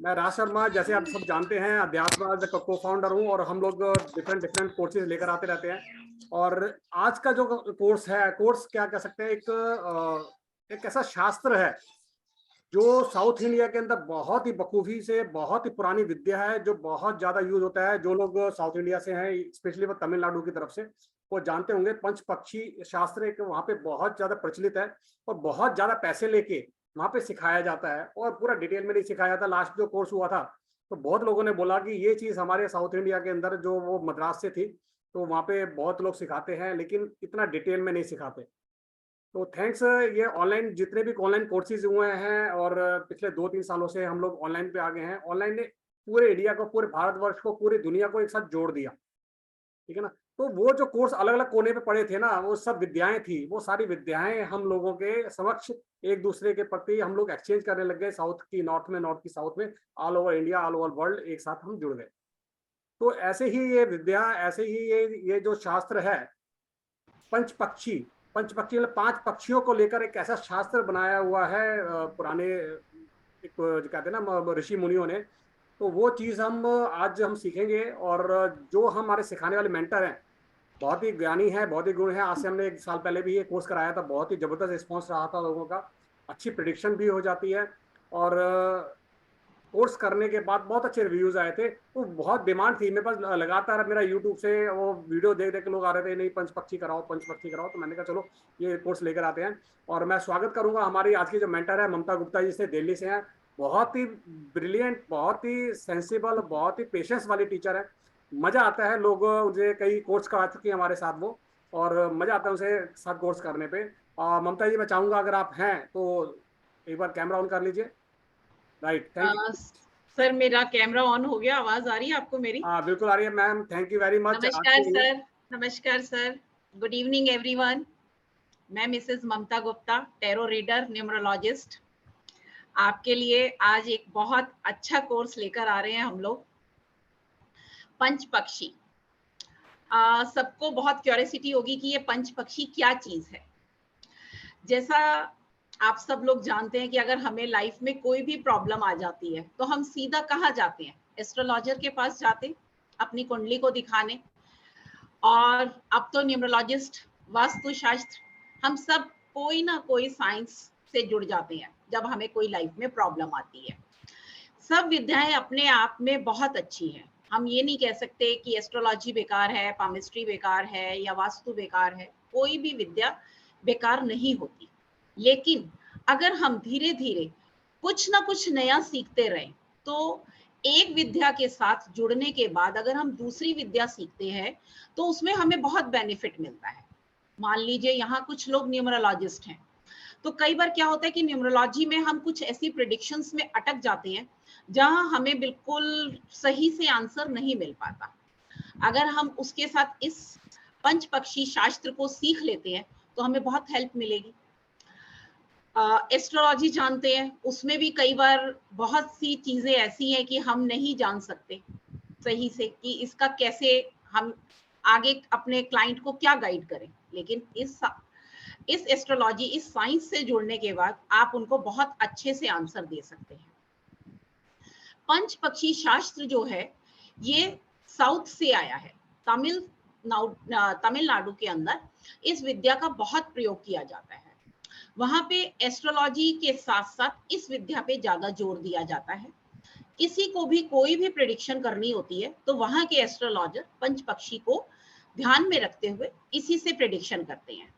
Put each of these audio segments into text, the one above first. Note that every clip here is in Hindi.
मैं राज शर्मा, जैसे आप सब जानते हैं, अध्यात्म का को फाउंडर हूँ और हम लोग डिफरेंट डिफरेंट कोर्सेज लेकर आते रहते हैं। और आज का जो कोर्स है, कोर्स क्या कह सकते हैं, एक ऐसा शास्त्र है जो साउथ इंडिया के अंदर बहुत ही बखूबी से, बहुत ही पुरानी विद्या है, जो बहुत ज्यादा यूज होता है। जो लोग साउथ इंडिया से हैं, स्पेशली वो तमिलनाडु की तरफ से, वो जानते होंगे। पंच पक्षी शास्त्र एक वहाँ पे बहुत ज्यादा प्रचलित है और बहुत ज्यादा पैसे लेके वहाँ पे सिखाया जाता है, और पूरा डिटेल में नहीं सिखाया जाता। लास्ट जो कोर्स हुआ था, तो बहुत लोगों ने बोला कि ये चीज हमारे साउथ इंडिया के अंदर, जो वो मद्रास से थी, तो वहाँ पे बहुत लोग सिखाते हैं लेकिन इतना डिटेल में नहीं सिखाते। तो थैंक्स, ये ऑनलाइन जितने भी ऑनलाइन कोर्सेज हुए हैं, और पिछले 2-3 सालों से हम लोग ऑनलाइन पे आ गए हैं। ऑनलाइन ने पूरे इंडिया को, पूरे भारतवर्ष को, पूरी दुनिया को एक साथ जोड़ दिया। ठीक है ना। तो वो जो कोर्स अलग अलग कोने पे पड़े थे ना, वो सब विद्याएं थी, वो सारी विद्याएं हम लोगों के समक्ष एक दूसरे के प्रति हम लोग एक्सचेंज करने लग गए। साउथ की नॉर्थ में, नॉर्थ की साउथ में, all over India, all over world एक साथ हम जुड़ गए। तो ऐसे ही ये विद्या, ऐसे ही ये जो शास्त्र है, पंचपक्षी, पंचपक्षी मतलब 5 पक्षियों को लेकर एक ऐसा शास्त्र बनाया हुआ है पुराने, एक जो कहते हैं ना ऋषि मुनियों ने। तो वो चीज हम सीखेंगे। और जो हमारे सिखाने वाले मेंटर हैं, बहुत ही ज्ञानी है, बहुत ही गुण है। आज से हमने 1 साल पहले भी ये कोर्स कराया था, बहुत ही जबरदस्त रिस्पॉन्स रहा था लोगों का। अच्छी प्रिडिक्शन भी हो जाती है। और कोर्स करने के बाद बहुत अच्छे रिव्यूज आए थे। तो बहुत डिमांड थी मेरे पास, लगातार मेरा यूट्यूब से वो वीडियो देख देख के लोग आ रहे थे, नहीं पंच पक्षी कराओ, पंच पक्षी कराओ। तो मैंने कहा चलो ये कोर्स लेकर आते हैं। और मैं स्वागत करूंगा हमारी आज की जो मेंटर है, ममता गुप्ता जी से, दिल्ली से हैं। बहुत ही ब्रिलियंट, बहुत ही सेंसिबल, बहुत ही पेशेंस वाली टीचर है। मजा आता है। लोग मुझे कई कोर्स करा चुके हैं हमारे साथ वो, और मजा आता है उनसे साथ कोर्स करने पे। ममता जी, मैं चाहूंगा अगर आप हैं तो एक बार कैमरा ऑन कर लीजिए। Right, thank you. सर, मेरा कैमरा ऑन हो गया। आवाज आ रही है आपको मेरी? हाँ बिल्कुल आ रही है ma'am, thank you very much नमस्कार आपकी। सर। नमस्कार सर। Good evening everyone. मैं मिसेस ममता गुप्ता, टैरो रीडर, न्यूमरोलॉजिस्ट, आपके लिए आज एक बहुत अच्छा कोर्स लेकर आ रहे हैं हम लोग। पंच पक्षी। सबको बहुत क्यूरियोसिटी होगी कि ये पंच पक्षी क्या चीज है। जैसा आप सब लोग जानते हैं कि अगर हमें लाइफ में कोई भी प्रॉब्लम आ जाती है तो हम सीधा कहाँ जाते हैं? एस्ट्रोलॉजर के पास जाते हैं अपनी कुंडली को दिखाने। और अब तो न्यूमरोलॉजिस्ट, वास्तु शास्त्र, हम सब कोई ना कोई साइंस से जुड़ जाते हैं जब हमें कोई लाइफ में प्रॉब्लम आती है। सब विद्याएं अपने आप में बहुत अच्छी हैं। हम ये नहीं कह सकते कि एस्ट्रोलॉजी बेकार है, पामिस्ट्री बेकार है या वास्तु बेकार है। कोई भी विद्या बेकार नहीं होती। लेकिन अगर हम धीरे धीरे कुछ ना कुछ नया सीखते रहें, तो एक विद्या के साथ जुड़ने के बाद अगर हम दूसरी विद्या सीखते हैं तो उसमें हमें बहुत बेनिफिट मिलता है। मान लीजिए यहाँ कुछ लोग न्यूमरोलॉजिस्ट हैं, तो कई बार क्या होता है कि न्यूमरोलॉजी में हम कुछ ऐसी प्रिडिक्शंस में अटक जाते हैं जहां हमें बिल्कुल सही से आंसर नहीं मिल पाता। अगर हम उसके साथ इस पंच पक्षी शास्त्र को सीख लेते हैं तो हमें बहुत हेल्प मिलेगी। एस्ट्रोलॉजी जानते हैं, उसमें भी कई बार बहुत सी चीजें ऐसी हैं कि हम नहीं जान सकते सही से कि इसका कैसे हम आगे अपने क्लाइंट को क्या गाइड करें। लेकिन इस एस्ट्रोलॉजी, इस साइंस से जुड़ने के बाद आप उनको बहुत अच्छे से आंसर दे सकते हैं। पंच पक्षी शास्त्र जो है, ये साउथ से आया है। तमिलनाडु के अंदर इस विद्या का बहुत प्रयोग किया जाता है। वहां पे एस्ट्रोलॉजी के साथ साथ इस विद्या पे ज्यादा जोर दिया जाता है। किसी को भी कोई भी प्रिडिक्शन करनी होती है तो वहां के एस्ट्रोलॉजर पंच पक्षी को ध्यान में रखते हुए इसी से प्रिडिक्शन करते हैं।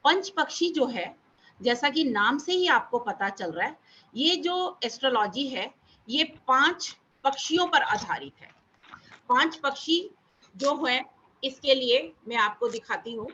पंच पक्षी जो है, जैसा कि नाम से ही आपको पता चल रहा है, ये जो एस्ट्रोलॉजी है, ये 5 पक्षियों पर आधारित है। 5 पक्षी जो है, इसके लिए मैं आपको दिखाती हूँ।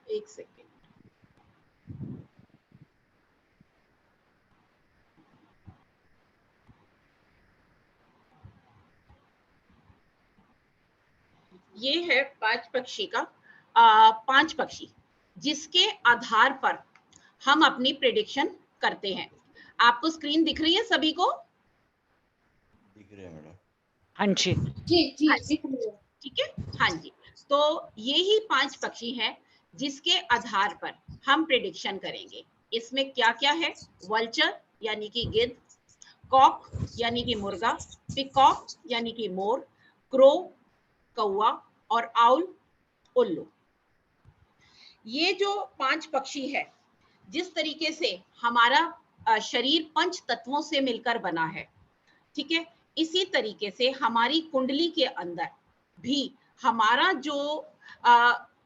एक सेकेंड। ये है पांच पक्षी का पांच पक्षी जिसके आधार पर हम अपनी प्रेडिक्शन करते हैं। आपको स्क्रीन दिख रही है सभी को? दिख रहे हैं मैडम। हाँ जी जी दिख रही है, ठीक है। हाँ जी, तो ये ही पांच पक्षी हैं जिसके आधार पर हम प्रेडिक्शन करेंगे। इसमें क्या क्या है? वल्चर यानी कि गिद्ध, कॉक यानी कि मुर्गा, पिकॉक यानी कि मोर, क्रो कौवा और आउल उल्लू। ये जो पांच पक्षी है, जिस तरीके से हमारा शरीर पंच तत्वों से मिलकर बना है, ठीक है, इसी तरीके से हमारी कुंडली के अंदर भी हमारा जो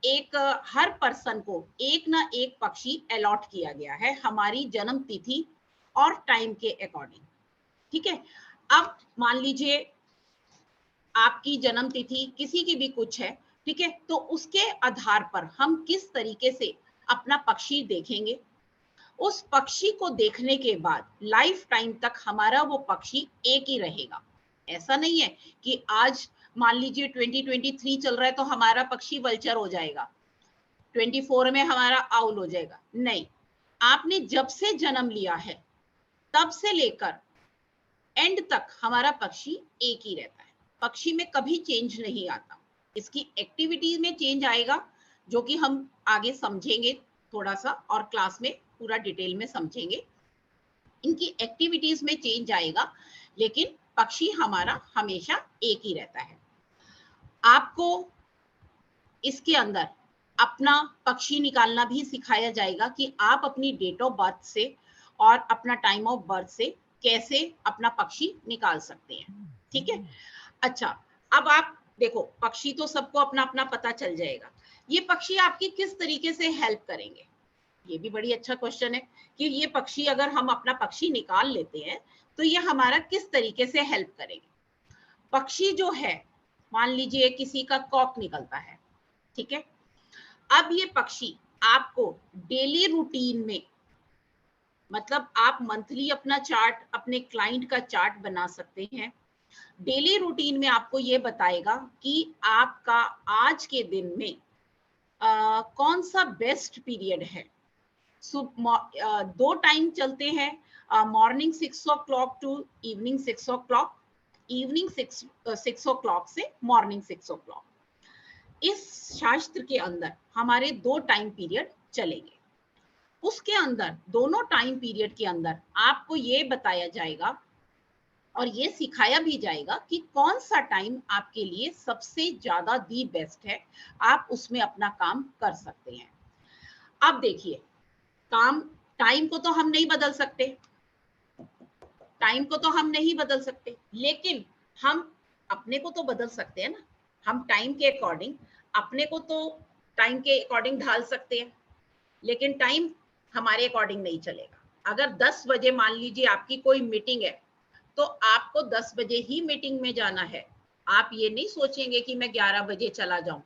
एक हर पर्सन को एक ना एक पक्षी अलॉट किया गया है हमारी जन्म तिथि और टाइम के अकॉर्डिंग, ठीक है। अब मान लीजिए आपकी जन्म तिथि किसी की भी कुछ है, ठीक है, तो उसके आधार पर हम किस तरीके से अपना पक्षी देखेंगे। उस पक्षी को देखने के बाद लाइफ टाइम तक हमारा वो पक्षी एक ही रहेगा। ऐसा नहीं है कि आज मान लीजिए 2023 चल रहा है तो हमारा पक्षी वल्चर हो जाएगा, 24 में हमारा आउल हो जाएगा। नहीं, आपने जब से जन्म लिया है तब से लेकर एंड तक हमारा पक्षी एक ही रहता है। पक्षी में कभी चेंज नहीं आता। इसकी एक्टिविटी में चेंज आएगा जो कि हम आगे समझेंगे थोड़ा सा और क्लास में पूरा डिटेल में समझेंगे। इनकी एक्टिविटीज में चेंज आएगा लेकिन पक्षी हमारा हमेशा एक ही रहता है। आपको इसके अंदर अपना पक्षी निकालना भी सिखाया जाएगा कि आप अपनी डेट ऑफ बर्थ से और अपना टाइम ऑफ बर्थ से कैसे अपना पक्षी निकाल सकते हैं, ठीक है। अच्छा, अब आप देखो, पक्षी तो सबको अपना अपना पता चल जाएगा। ये पक्षी आपकी किस तरीके से हेल्प करेंगे? ये भी बड़ी अच्छा क्वेश्चन है कि ये पक्षी अगर हम अपना पक्षी निकाल लेते हैं तो ये हमारा किस तरीके से हेल्प करेंगे। पक्षी जो है, मान लीजिए किसी का कॉक निकलता है, ठीक है। अब ये पक्षी आपको डेली रूटीन में, मतलब आप मंथली अपना चार्ट, अपने क्लाइंट का चार्ट बना सकते हैं। डेली रूटीन में आपको ये बताएगा कि आपका आज के दिन में कौन सा बेस्ट पीरियड है। दो टाइम चलते हैं, morning 6 o'clock to evening 6 o'clock, evening 6 o'clock से मॉर्निंग 6 o'clock। इस शास्त्र के अंदर हमारे दो टाइम पीरियड चलेंगे। उसके अंदर दोनों टाइम पीरियड के अंदर आपको ये बताया जाएगा और ये सिखाया भी जाएगा कि कौन सा टाइम आपके लिए सबसे ज्यादा दी बेस्ट है, आप उसमें अपना काम कर सकते हैं। अब देखिए, टाइम को तो हम नहीं बदल सकते, टाइम को तो हम नहीं बदल सकते, लेकिन हम अपने को तो बदल सकते हैं ना। हम टाइम के अकॉर्डिंग अपने को तो टाइम के अकॉर्डिंग ढाल सकते हैं, लेकिन टाइम हमारे अकॉर्डिंग नहीं चलेगा। अगर 10 बजे मान लीजिए आपकी कोई मीटिंग है तो आपको 10 बजे ही मीटिंग में जाना है। आप ये नहीं सोचेंगे कि मैं 11 बजे चला जाऊं,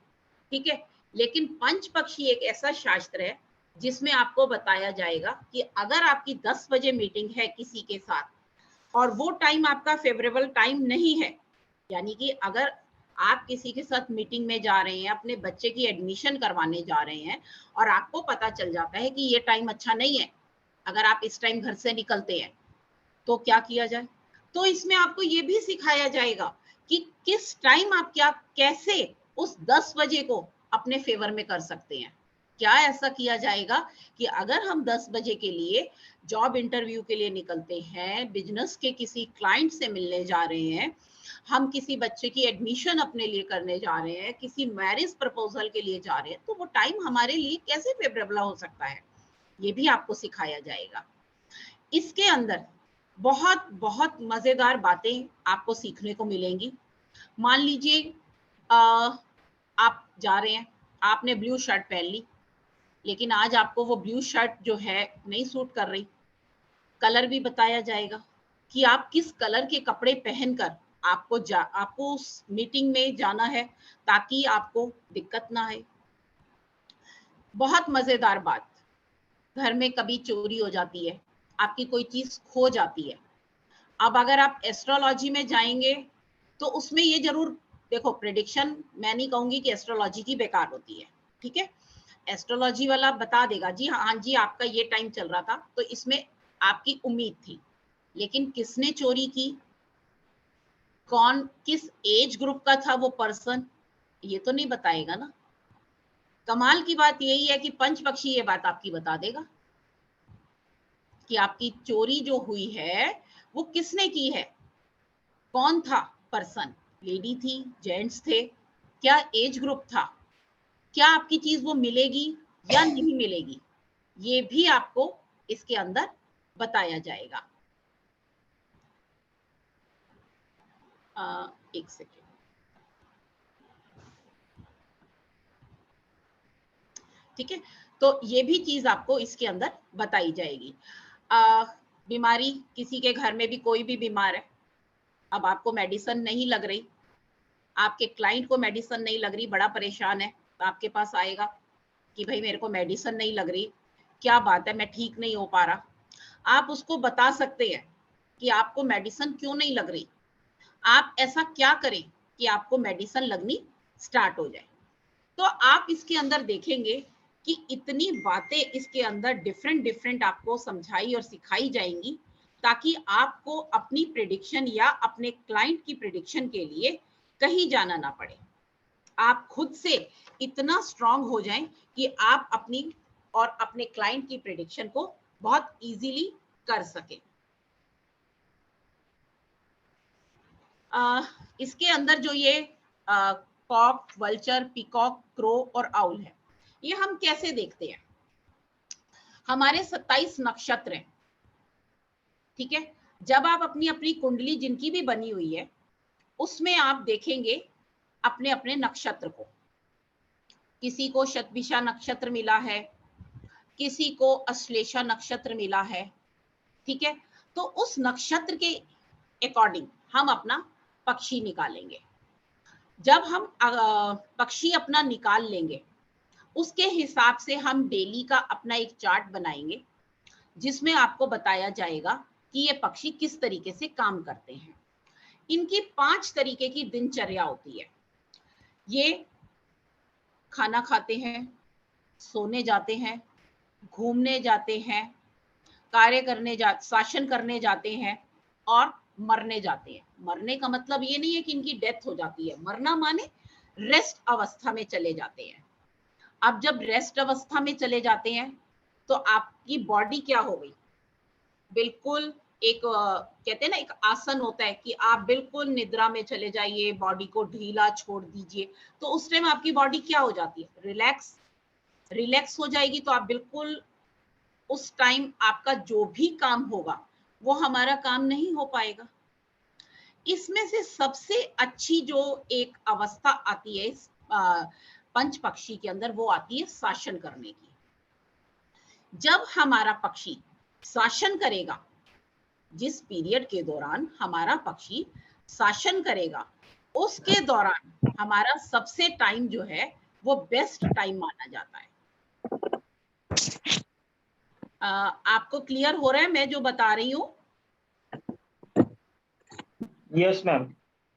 ठीक है। लेकिन पंच पक्षी एक ऐसा शास्त्र है जिसमें आपको बताया जाएगा कि अगर आपकी 10 बजे मीटिंग है किसी के साथ और वो टाइम आपका फेवरेबल टाइम नहीं है, यानी कि अगर आप किसी के साथ मीटिंग में जा रहे हैं, अपने बच्चे की एडमिशन करवाने जा रहे हैं और आपको पता चल जाता है कि ये टाइम अच्छा नहीं है, अगर आप इस टाइम घर से निकलते हैं तो क्या किया जाए। तो इसमें आपको ये भी सिखाया जाएगा कि किस टाइम आप क्या कैसे उस 10 बजे को अपने फेवर में कर सकते हैं। क्या ऐसा किया जाएगा कि अगर हम 10 बजे के लिए जॉब इंटरव्यू के लिए निकलते हैं, बिजनेस के किसी क्लाइंट से मिलने जा रहे हैं, हम किसी बच्चे की एडमिशन अपने लिए करने जा रहे हैं, किसी मैरिज प्रपोजल के लिए जा रहे हैं, तो वो टाइम हमारे लिए कैसे फेवरेबल हो सकता है, ये भी आपको सिखाया जाएगा। इसके अंदर बहुत बहुत मजेदार बातें आपको सीखने को मिलेंगी। मान लीजिए आप जा रहे हैं, आपने ब्लू शर्ट पहन ली, लेकिन आज आपको वो ब्लू शर्ट जो है नहीं सूट कर रही। कलर भी बताया जाएगा कि आप किस कलर के कपड़े पहनकर आपको उस मीटिंग में जाना है ताकि आपको दिक्कत ना आए। बहुत मजेदार बात, घर में कभी चोरी हो जाती है, आपकी कोई चीज खो जाती है। अब अगर आप एस्ट्रोलॉजी में जाएंगे तो उसमें ये जरूर देखो प्रेडिक्शन मैं नहीं कहूंगी कि एस्ट्रोलॉजी की बेकार होती है, ठीक है। एस्ट्रोलॉजी वाला बता देगा जी हाँ जी आपका ये टाइम चल रहा था, तो इसमें आपकी उम्मीद थी, लेकिन किसने चोरी की, कौन किस एज ग्रुप का था वो पर्सन, ये तो नहीं बताएगा ना। कमाल की बात यही है कि पंच पक्षी ये बात आपकी बता देगा कि आपकी चोरी जो हुई है वो किसने की है, कौन था पर्सन, लेडी थी, जेंट्स थे, क्या एज ग्रुप था, क्या आपकी चीज वो मिलेगी या नहीं मिलेगी, ये भी आपको इसके अंदर बताया जाएगा। एक सेकेंड, ठीक है। तो ये भी चीज आपको इसके अंदर बताई जाएगी। बीमारी, किसी के घर में भी कोई भी बीमार है, अब आपको मेडिसिन नहीं लग रही, आपके क्लाइंट को मेडिसिन नहीं लग रही, बड़ा परेशान है, तो आपके पास आएगा कि भाई मेरे को मेडिसिन नहीं लग रही, क्या बात है मैं ठीक नहीं हो पा रहा। आप उसको बता सकते हैं कि आपको मेडिसिन क्यों नहीं लग रही, आप ऐसा क्या करें कि आपको मेडिसिन लगनी स्टार्ट हो जाए। तो आप इसके अंदर देखेंगे कि इतनी बातें इसके अंदर डिफरेंट डिफरेंट आपको समझाई और सिखाई जाएंगी, ताकि आपको अपनी प्रेडिक्शन या अपने क्लाइंट की प्रेडिक्शन के लिए कहीं जाना ना पड़े। आप खुद से इतना स्ट्रांग हो जाएं कि आप अपनी और अपने क्लाइंट की प्रेडिक्शन को बहुत इजीली कर सकें। इसके अंदर जो ये कॉक, वल्चर, पीकॉक, क्रो और आउल है, ये हम कैसे देखते हैं। हमारे 27 नक्षत्र हैं, ठीक है। जब आप अपनी अपनी कुंडली जिनकी भी बनी हुई है उसमें आप देखेंगे अपने अपने नक्षत्र को, किसी को शतभिषा नक्षत्र मिला है, किसी को अश्लेषा नक्षत्र मिला है, ठीक है। तो उस नक्षत्र के अकॉर्डिंग हम अपना पक्षी निकालेंगे। जब हम पक्षी अपना निकाल लेंगे, उसके हिसाब से हम डेली का अपना एक चार्ट बनाएंगे, जिसमें आपको बताया जाएगा कि ये पक्षी किस तरीके से काम करते हैं। इनकी 5 तरीके की दिनचर्या होती है। ये खाना खाते हैं, सोने जाते हैं, घूमने जाते हैं, शासन करने जाते हैं और मरने जाते हैं। मरने का मतलब ये नहीं है कि इनकी डेथ हो जाती है, मरना माने रेस्ट अवस्था में चले जाते हैं। अब जब रेस्ट अवस्था में चले जाते हैं तो आपकी बॉडी क्या हो गई, बिल्कुल एक कहते हैं ना एक आसन होता है कि आप बिल्कुल निद्रा में चले जाइए, बॉडी को ढीला छोड़ दीजिए, तो उस टाइम आपकी बॉडी क्या हो जाती है, रिलैक्स हो जाएगी। तो आप बिल्कुल उस टाइम आपका जो भी काम होगा वो हमारा काम नहीं हो पाएगा। इसमें से सबसे अच्छी जो एक अवस्था आती है इस पंच पक्षी के अंदर, वो आती है शासन करने की। जब हमारा पक्षी शासन करेगा, जिस पीरियड के दौरान हमारा पक्षी शासन करेगा, उसके दौरान हमारा सबसे टाइम जो है वो बेस्ट टाइम माना जाता है। आपको क्लियर हो रहा है मैं जो बता रही हूँ? Yes ma'am.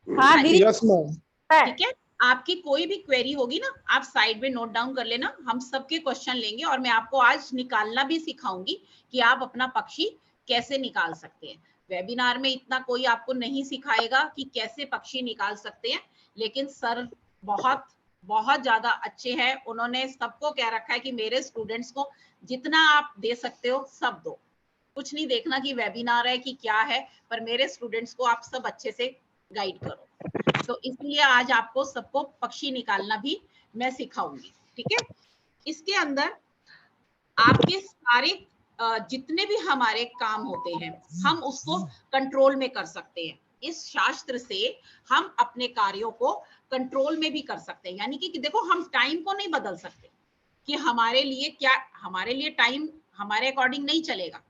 हाँ दीदी, यस मैम। ठीक है। आपकी कोई भी क्वेरी होगी ना, आप साइड में नोट डाउन कर लेना, हम सबके क्वेश्चन लेंगे और मैं आपको आज निकालना भी सिखाऊंगी कि आप अपना पक्षी कैसे निकाल सकते हैं। वेबिनार में इतना कोई आपको नहीं सिखाएगा कि कैसे पक्षी निकाल सकते हैं, लेकिन सर बहुत बहुत ज्यादा अच्छे हैं, उन्होंने सबको कह रखा है कि मेरे स्टूडेंट्स को जितना आप दे सकते हो सब दो, कुछ नहीं देखना कि वेबिनार है कि क्या है, पर मेरे स्टूडेंट्स को आप सब अच्छे से गाइड करो। तो इसलिए आज आपको सबको पक्षी निकालना भी मैं सिखाऊंगी, ठीक है। इसके अंदर आपके सारे जितने भी हमारे काम होते हैं हम उसको कंट्रोल में कर सकते हैं। इस शास्त्र से हम अपने कार्यों को कंट्रोल में भी कर सकते हैं। यानी कि देखो हम टाइम को नहीं बदल सकते कि हमारे लिए टाइम हमारे अकॉर्डिंग नहीं चलेगा,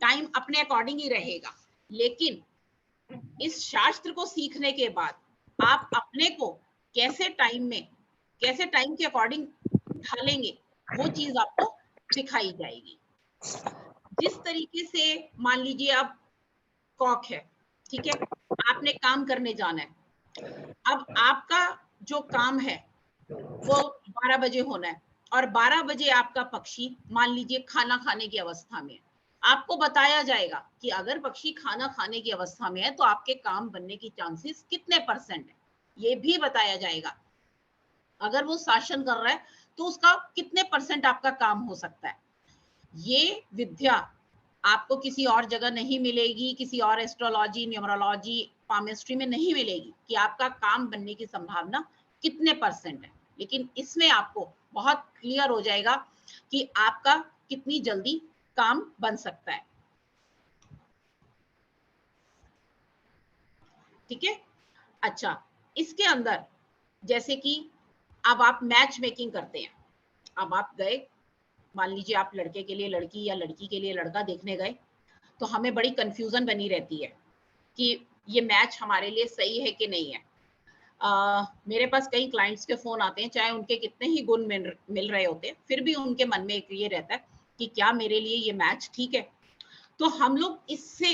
टाइम अपने अकॉर्डिंग ही रहेगा। लेकिन इस शास्त्र को सीखने के बाद आप अपने को कैसे टाइम के अकॉर्डिंग ढालेंगे, वो चीज आपको सिखाई जाएगी। जिस तरीके से मान लीजिए अब कॉक है, ठीक है, आपने काम करने जाना है, अब आपका जो काम है वो 12 बजे होना है और 12 बजे आपका पक्षी मान लीजिए खाना खाने की अवस्था में है। आपको बताया जाएगा कि अगर पक्षी खाना खाने की अवस्था में है तो आपके काम बनने की चांसेस कितने परसेंट है, ये भी बताया जाएगा। अगर वो शासन कर रहा है तो उसका कितने परसेंट आपका काम हो सकता है। ये विद्या आपको किसी और जगह नहीं मिलेगी, किसी और एस्ट्रोलॉजी, न्यूमरोलॉजी, पामिस्ट्री में नहीं मिलेगी कि आपका काम बनने की संभावना कितने परसेंट है। लेकिन इसमें आपको बहुत क्लियर हो जाएगा कि आपका कितनी जल्दी काम बन सकता है। ठीक है? अच्छा, इसके अंदर जैसे कि अब आप मैच मेकिंग करते हैं। अब आप गए, मान लीजिए आप लड़के के लिए लड़की या लड़की के लिए लड़का देखने गए, तो हमें बड़ी कंफ्यूजन बनी रहती है कि ये मैच हमारे लिए सही है कि नहीं है। मेरे पास कई क्लाइंट्स के फोन आते हैं, चाहे उनके कितने ही गुण मिल रहे होते हैं, फिर भी उनके मन में एक ये रहता है कि क्या मेरे लिए ये मैच ठीक है। तो हम लोग इससे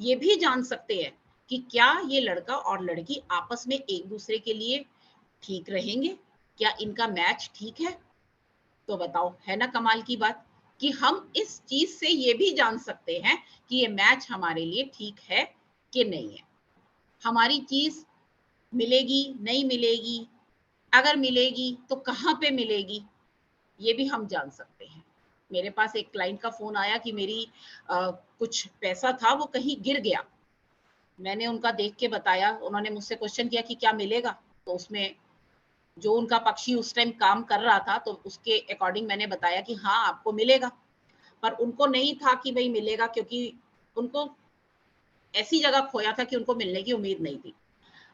ये भी जान सकते हैं कि क्या ये लड़का और लड़की आपस में एक दूसरे के लिए ठीक रहेंगे, क्या इनका मैच ठीक है। तो बताओ, है ना कमाल की बात कि हम इस चीज से ये भी जान सकते हैं कि ये मैच हमारे लिए ठीक है कि नहीं है। हमारी चीज मिलेगी, नहीं मिलेगी, अगर मिलेगी तो कहाँ पे मिलेगी, ये भी हम जान सकते हैं। मेरे पास एक क्लाइंट का फोन आया कि मेरी कुछ पैसा था वो कहीं गिर गया। मैंने उनका देख के बताया, उन्होंने मुझसे क्वेश्चन किया कि क्या मिलेगा, तो उसमें जो उनका पक्षी उस टाइम काम कर रहा था तो उसके अकॉर्डिंग मैंने बताया कि हाँ आपको मिलेगा। पर उनको नहीं था कि भाई मिलेगा, क्योंकि उनको ऐसी जगह खोया था कि उनको मिलने की उम्मीद नहीं थी।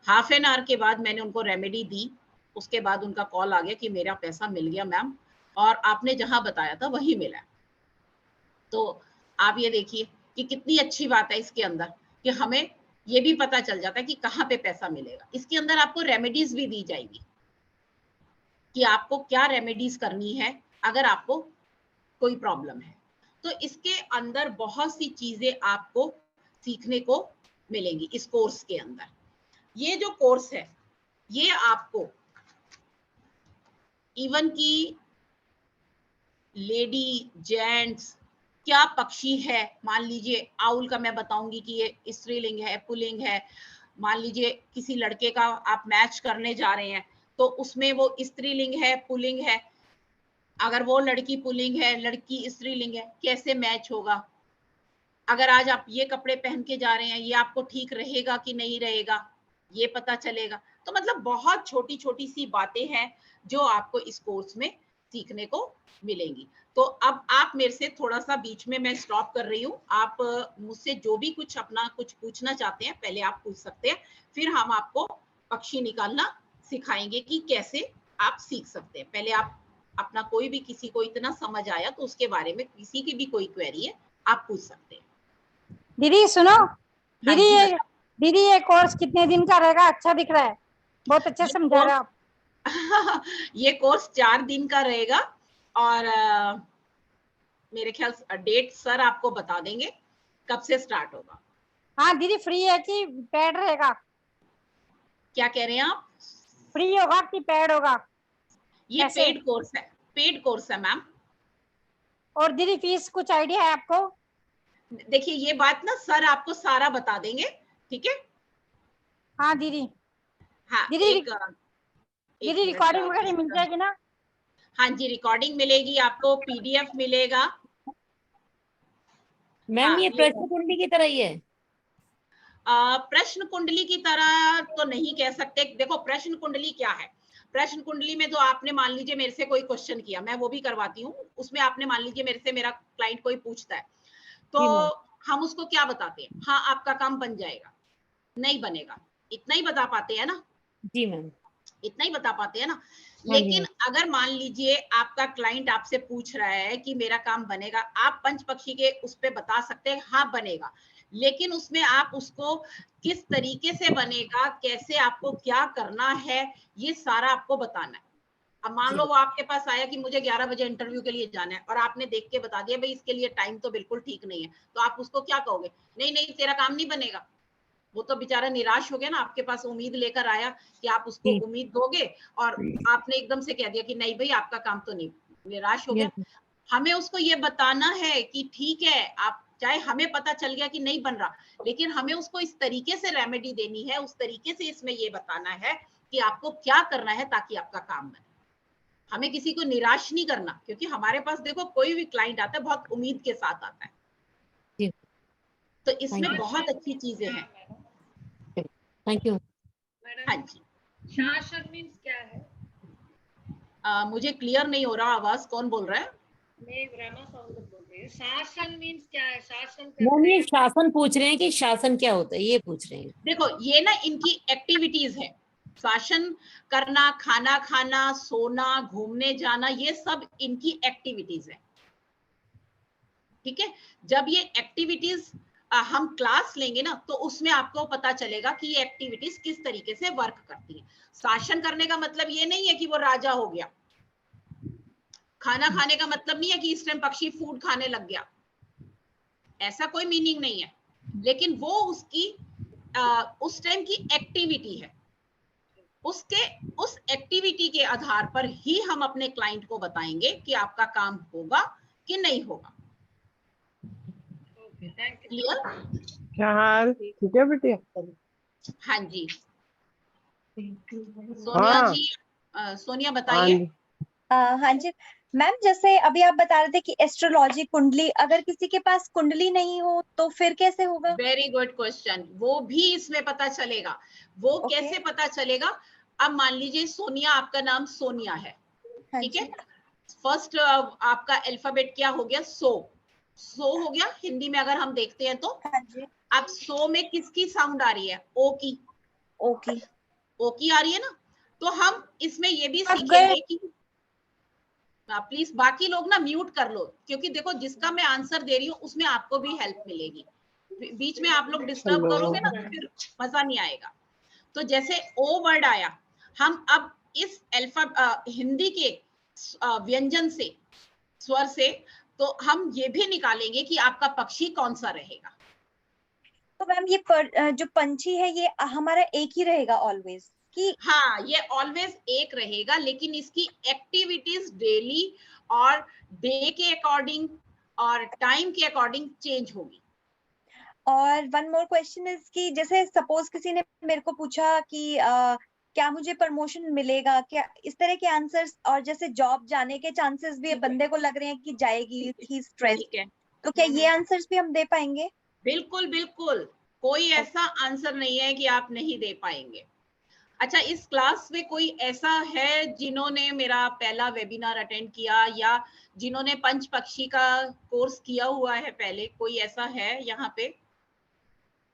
हाफ एन आवर के बाद मैंने उनको रेमेडी दी। उसके बाद उनका कॉल आ गया कि मेरा पैसा मिल गया मैम, और आपने जहां बताया था वही मिला। तो आप ये देखिए कि कितनी अच्छी बात है इसके अंदर कि हमें ये भी पता चल जाता है कि कहाँ पे पैसा मिलेगा। इसके अंदर आपको रेमेडीज भी दी जाएगी कि आपको क्या रेमेडीज करनी है अगर आपको कोई प्रॉब्लम है। तो इसके अंदर बहुत सी चीजें आपको सीखने को मिलेंगी इस कोर्स के अंदर। ये जो कोर्स है ये आपको इवन की लेडी जेंट्स क्या पक्षी है, मान लीजिए आउल का मैं बताऊंगी कि ये स्त्रीलिंग है, पुल्लिंग है। मान लीजिए किसी लड़के का आप मैच करने जा रहे हैं तो उसमें वो स्त्रीलिंग है, पुल्लिंग है। अगर वो लड़की पुल्लिंग है, लड़की स्त्रीलिंग है, कैसे मैच होगा। अगर आज आप ये कपड़े पहन के जा रहे हैं, ये आपको ठीक रहेगा कि नहीं रहेगा, ये पता चलेगा। तो मतलब बहुत छोटी छोटी सी बातें हैं जो आपको इस कोर्स में सीखने को मिलेंगी। तो अब आप मेरे से थोड़ा सा बीच में मैं स्टॉप कर रही हूँ। आप मुझसे जो भी कुछ अपना कुछ पूछना चाहते हैं पहले आप पूछ सकते हैं, फिर हम आपको पक्षी निकालना सिखाएंगे कि कैसे आप सीख सकते हैं। पहले आप अपना कोई भी, किसी को इतना समझ आया तो उसके बारे में किसी की भी कोई क्वेरी है आप पूछ सकते हैं। दीदी सुनो, हाँ दीदी जी ये बता। दीदी ये कोर्स कितने दिन का रहेगा? अच्छा दिख रहा है, बहुत अच्छा ये समझा कोर्स रहे हो आप। ये कोर्स 4 दिन का रहेगा और मेरे ख्याल डेट सर आपको बता देंगे कब से स्टार्ट होगा। हाँ दीदी, फ्री है कि पेड रहेगा? क्या कह रहे हैं आप? फ्री होगा कि पेड होगा? ये कैसे? पेड कोर्स है, पेड कोर्स है मैम। और दीदी फीस कुछ आइडिया है आपको? देखिए ये बात ना सर आपको सारा बता देंगे, ठीक है। हाँ दीदी। हाँ दीदी एक दीदी मिनट रिकॉर्डिंग वगैरह मिल जाएगी ना? हाँ जी रिकॉर्डिंग मिलेगी आपको, पीडीएफ मिलेगा। मैम हाँ ये प्रश्न कुंडली की तरह ही है? प्रश्न कुंडली की तरह तो नहीं कह सकते। देखो प्रश्न कुंडली क्या है, प्रश्न कुंडली में तो आपने मान लीजिए मेरे से कोई क्वेश्चन किया, मैं वो भी करवाती हूँ। उसमें आपने मान लीजिए मेरे से, मेरा क्लाइंट कोई पूछता है तो जी मैम। हम उसको क्या बताते हैं, हाँ आपका काम बन जाएगा, नहीं बनेगा, इतना ही बता पाते हैं ना, जी मैम। इतना ही बता पाते हैं ना। हाँ जी लेकिन मैम। अगर मान लीजिए आपका क्लाइंट आपसे पूछ रहा है कि मेरा काम बनेगा, आप पंच पक्षी के उस पे बता सकते हैं हाँ बनेगा, लेकिन उसमें आप उसको किस तरीके से बनेगा, कैसे आपको क्या करना है, ये सारा आपको बताना है। अब मान लो जी वो आपके पास आया कि मुझे 11 बजे इंटरव्यू के लिए जाना है और आपने देख के बता दिया भाई इसके लिए टाइम तो बिल्कुल ठीक नहीं है, तो आप उसको क्या कहोगे, नहीं नहीं तेरा काम नहीं बनेगा। वो तो बेचारा निराश हो गया ना, आपके पास उम्मीद लेकर आया कि आप उसको जी। उम्मीद दोगे और आपने एकदम से कह दिया कि नहीं भाई आपका काम तो नहीं, निराश हो गया। Yes. हमें उसको ये बताना है कि ठीक है, आप चाहे हमें पता चल गया कि नहीं बन रहा, लेकिन हमें उसको इस तरीके से रेमेडी देनी है, उस तरीके से इसमें ये बताना है कि आपको क्या करना है ताकि आपका काम बने। हमें किसी को निराश नहीं करना, क्योंकि हमारे पास देखो कोई भी क्लाइंट आता है बहुत उम्मीद के साथ आता है। जी। तो इसमें Thank you. बहुत अच्छी चीजें हैं। Thank you. हाँ जी। शासन मीन्स क्या है? मुझे क्लियर नहीं हो रहा आवाज, कौन बोल रहा है? मैं रमा साउंड बोल रही हूँ। शासन मीन्स क्या है? शासन मैम ये करते शासन पूछ रहे हैं कि शासन क्या होता है, ये पूछ रहे हैं। देखो ये ना इनकी एक्टिविटीज है, शासन करना, खाना खाना, सोना, घूमने जाना, ये सब इनकी एक्टिविटीज है। ठीक है, जब ये एक्टिविटीज हम क्लास लेंगे ना तो उसमें आपको पता चलेगा कि ये एक्टिविटीज किस तरीके से वर्क करती है। शासन करने का मतलब ये नहीं है कि वो राजा हो गया, खाना खाने का मतलब नहीं है कि इस टाइम पक्षी फूड खाने लग गया, ऐसा कोई मीनिंग नहीं है, लेकिन वो उसकी उस टाइम की एक्टिविटी है। उसके उस एक्टिविटी के आधार पर ही हम अपने क्लाइंट को बताएंगे कि आपका काम होगा कि नहीं होगा। क्लियर? क्या हाल? ठीक है बेटे? हाँ जी। सोनिया हाँ। जी, सोनिया हाँ बताइए। जी। हाँ जी मैम, जैसे अभी आप बता रहे थे कि एस्ट्रोलॉजी कुंडली, अगर किसी के पास कुंडली नहीं हो तो फिर कैसे होगा? वेरी गुड क्वेश्चन, वो भी इसमें पता चलेगा। वो ओके। कैसे पता चलेगा? अब मान लीजिए सोनिया, आपका नाम सोनिया है, हाँ ठीक जी। है। फर्स्ट आपका अल्फाबेट क्या हो गया? सो हो गया हिंदी में अगर हम देखते हैं तो। हाँ जी। अब सो में किसकी साउंड आ रही है? ओ की। ओके। ओ की आ रही है ना, तो हम इसमें ये भी अब गए। सीखेंगे कि प्लीज बाकी लोग ना म्यूट कर लो, क्योंकि देखो जिसका मैं आंसर दे रही हूँ उसमें आपको भी हेल्प मिलेगी। बीच में आप लोग डिस्टर्ब हेलो। करोगे ना तो फिर मजा नहीं आएगा। तो जैसे ओ वर्ड आया, हम अब इस हिंदी के व्यंजन से, स्वर से, तो हम ये भी निकालेंगे कि आपका पक्षी कौन सा रहेगा। तो मैम ये जो पंछी है ये हमारा एक ही रहेगा ऑलवेज कि? हाँ, ये ऑलवेज एक रहेगा, लेकिन इसकी एक्टिविटीज डेली और डे के अकॉर्डिंग और टाइम के अकॉर्डिंग चेंज होगी। और वन मोर क्वेश्चन इज कि जैसे सपोज किसी ने मेरे को पूछा कि क्या मुझे प्रमोशन मिलेगा, क्या इस तरह के आंसर्स, और जैसे जॉब जाने के चांसेस भी बंदे को लग रहे हैं कि जाएगी, ही स्ट्रेस, ठीक है, तो क्या ये आंसर्स भी हम दे पाएंगे? बिल्कुल बिल्कुल, कोई ऐसा आंसर नहीं है कि आप नहीं दे पाएंगे। अच्छा, इस क्लास में कोई ऐसा है जिन्होंने मेरा पहला वेबिनार अटेंड किया या जिन्होंने पंच पक्षी का कोर्स किया हुआ है पहले? कोई ऐसा है यहाँ पे?